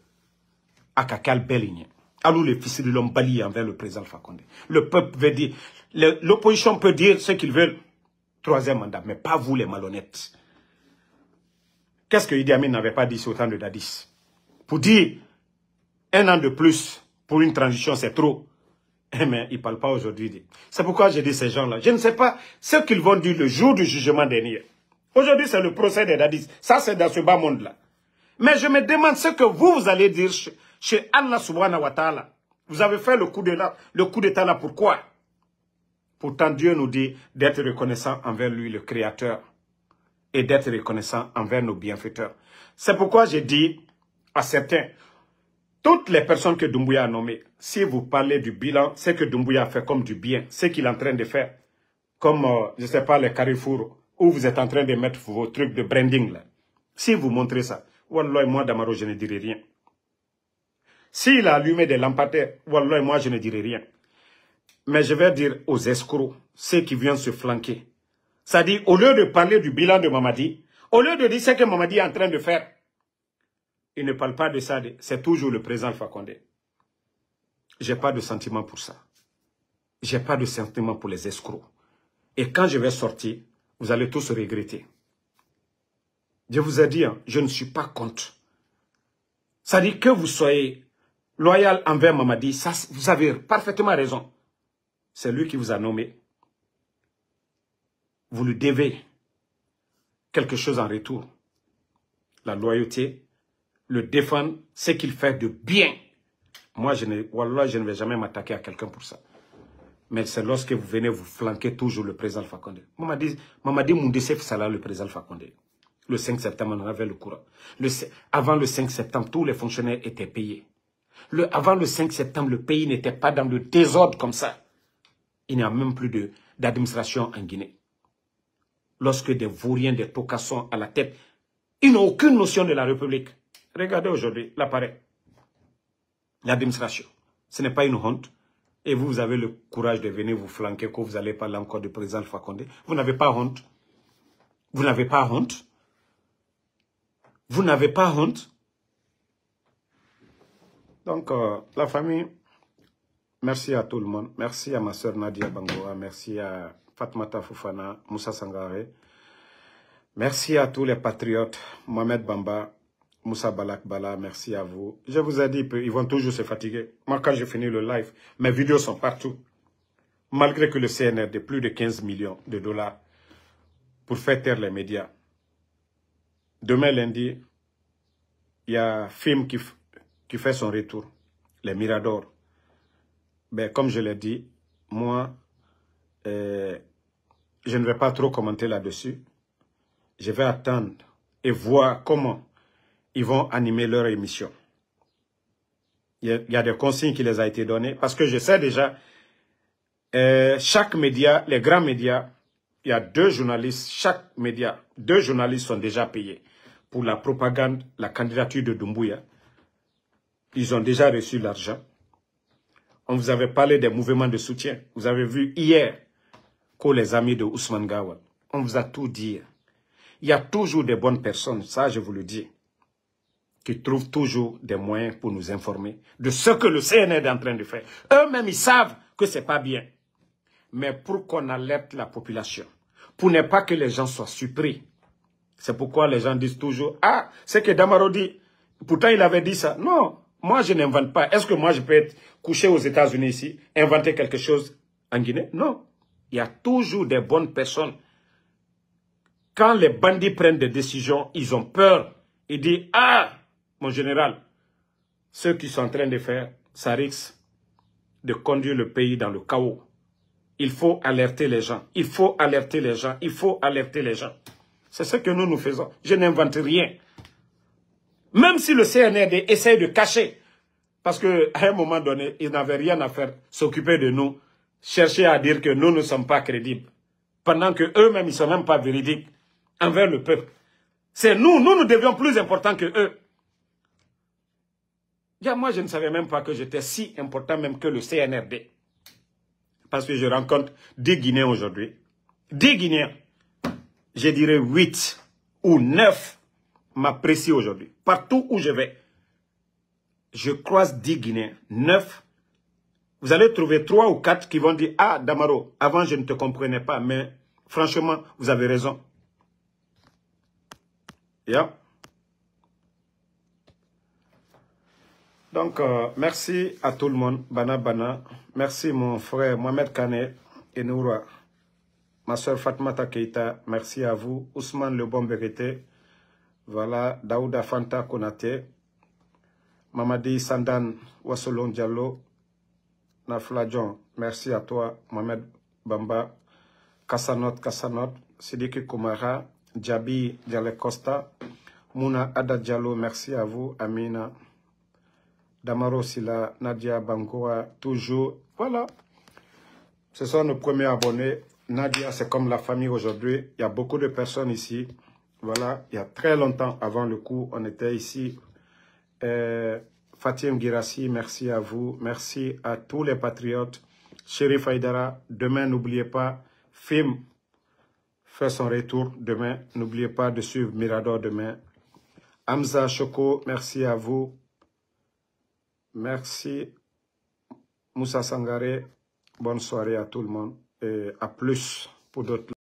Akakal Beligné. Alou les fils de l'homme bali envers le président Alpha Condé. Le peuple veut dire, l'opposition peut dire ce qu'ils veulent. Troisième mandat, mais pas vous les malhonnêtes. Qu'est-ce que Idi Amin n'avait pas dit sur le temps de Dadis? Pour dire, 1 an de plus pour une transition, c'est trop. Mais ils ne parlent pas aujourd'hui. C'est pourquoi j'ai dit ces gens-là. Je ne sais pas ce qu'ils vont dire le jour du jugement dernier. Aujourd'hui, c'est le procès de Dadis. Ça, c'est dans ce bas monde-là. Mais je me demande ce que vous allez dire chez Allah subhanahu wa ta'ala. Vous avez fait le coup d'état là, pourquoi? Pourtant, Dieu nous dit d'être reconnaissant envers lui, le Créateur, et d'être reconnaissant envers nos bienfaiteurs. C'est pourquoi j'ai dit à certains, toutes les personnes que Doumbouya a nommées, si vous parlez du bilan, c'est que Doumbouya a fait comme du bien, ce qu'il est en train de faire, comme, je ne sais pas, les carrefours, où vous êtes en train de mettre vos trucs de branding là. Si vous montrez ça, Wallah, moi, Damaro, je ne dirai rien. S'il a allumé des lampadaires, Wallah, moi, je ne dirai rien. Mais je vais dire aux escrocs, ceux qui viennent se flanquer. C'est-à-dire, au lieu de parler du bilan de Mamadi, au lieu de dire ce que Mamadi est en train de faire, il ne parle pas de ça, c'est toujours le président Alpha Condé. Je n'ai pas de sentiment pour ça. Je n'ai pas de sentiment pour les escrocs. Et quand je vais sortir, vous allez tous regretter. Je vous ai dit, hein, je ne suis pas contre. Ça dit que vous soyez loyal envers Mamadi, ça, vous avez parfaitement raison. C'est lui qui vous a nommé. Vous lui devez quelque chose en retour. La loyauté, le défendre, ce qu'il fait de bien. Moi, Wallah, je ne vais jamais m'attaquer à quelqu'un pour ça. Mais c'est lorsque vous venez vous flanquer toujours le président Alpha Condé. Mamadi Moundessef Salah, le président Alpha Condé. Le 5 septembre, on avait le courant. Avant le 5 septembre, tous les fonctionnaires étaient payés. Avant le 5 septembre, le pays n'était pas dans le désordre comme ça. Il n'y a même plus d'administration en Guinée. Lorsque des vauriens, des tocassons à la tête, ils n'ont aucune notion de la République. Regardez aujourd'hui l'appareil. L'administration. Ce n'est pas une honte. Et vous avez le courage de venir vous flanquer quand vous allez parler encore du président Alpha Condé. Vous n'avez pas honte. Vous n'avez pas honte. Vous n'avez pas honte. Donc, la famille, merci à tout le monde. Merci à ma soeur Nadia Bangoa. Merci à Fatmata Fofana, Moussa Sangaré. Merci à tous les patriotes. Mohamed Bamba, Moussa Balak Bala, merci à vous. Je vous ai dit, ils vont toujours se fatiguer. Moi, quand j'ai fini le live, mes vidéos sont partout. Malgré que le CNR de plus de 15 millions de dollars pour faire taire les médias. Demain, lundi, il y a un film qui fait son retour. Les Miradors. Ben, comme je l'ai dit, moi, je ne vais pas trop commenter là-dessus. Je vais attendre et voir comment ils vont animer leur émission. Il y a des consignes qui les ont été données. Parce que je sais déjà, chaque média, les grands médias, il y a 2 journalistes, chaque média, 2 journalistes sont déjà payés pour la propagande, la candidature de Doumbouya. Ils ont déjà reçu l'argent. On vous avait parlé des mouvements de soutien. Vous avez vu hier que les amis de Ousmane Gawal, on vous a tout dit. Il y a toujours des bonnes personnes, ça je vous le dis, qui trouvent toujours des moyens pour nous informer de ce que le CNR est en train de faire. Eux-mêmes, ils savent que ce n'est pas bien. Mais pour qu'on alerte la population, pour ne pas que les gens soient surpris. C'est pourquoi les gens disent toujours, ah, c'est que Damaro dit, pourtant il avait dit ça. Non, moi je n'invente pas. Est-ce que moi je peux être couché aux États-Unis ici, inventer quelque chose en Guinée? Non. Il y a toujours des bonnes personnes. Quand les bandits prennent des décisions, ils ont peur. Ils disent, ah, mon général, ce qu'ils sont en train de faire, ça risque de conduire le pays dans le chaos. Il faut alerter les gens. Il faut alerter les gens. Il faut alerter les gens. C'est ce que nous faisons. Je n'invente rien. Même si le CNRD essaie de cacher, parce qu'à un moment donné, ils n'avaient rien à faire, s'occuper de nous, chercher à dire que nous ne sommes pas crédibles, pendant qu'eux-mêmes, ils ne sont même pas véridiques envers le peuple. C'est nous devions plus importants que eux. Moi, je ne savais même pas que j'étais si important même que le CNRD. Parce que je rencontre 10 Guinéens aujourd'hui. 10 Guinéens. Je dirais 8 ou 9 m'apprécient aujourd'hui. Partout où je vais, je croise 10 Guinéens. 9. Vous allez trouver 3 ou 4 qui vont dire, ah, Damaro, avant je ne te comprenais pas, mais franchement, vous avez raison. Yeah. Donc, merci à tout le monde. Bana Bana. Merci mon frère Mohamed Kane et Noura. Ma soeur Fatmata Keita, merci à vous. Ousmane Le Bon Vérité. Voilà, Daouda Fanta Konate. Mamadi Sandan Wassolon Diallo. Nafla John, merci à toi. Mohamed Bamba. Kassanot, Sidiki Koumara. Djabi Dialé Costa. Mouna Ada Diallo, merci à vous. Amina. Damaro Sila, Nadia Bangoa, toujours. Voilà. Ce sont nos premiers abonnés. Nadia, c'est comme la famille aujourd'hui. Il y a beaucoup de personnes ici. Voilà. Il y a très longtemps avant le coup, on était ici. Fatim Girassi, merci à vous. Merci à tous les patriotes. Chérif Haïdara, demain, n'oubliez pas, film fait son retour demain. N'oubliez pas de suivre Mirador demain. Hamza Choco, merci à vous. Merci. Moussa Sangaré, bonne soirée à tout le monde et à plus pour d'autres.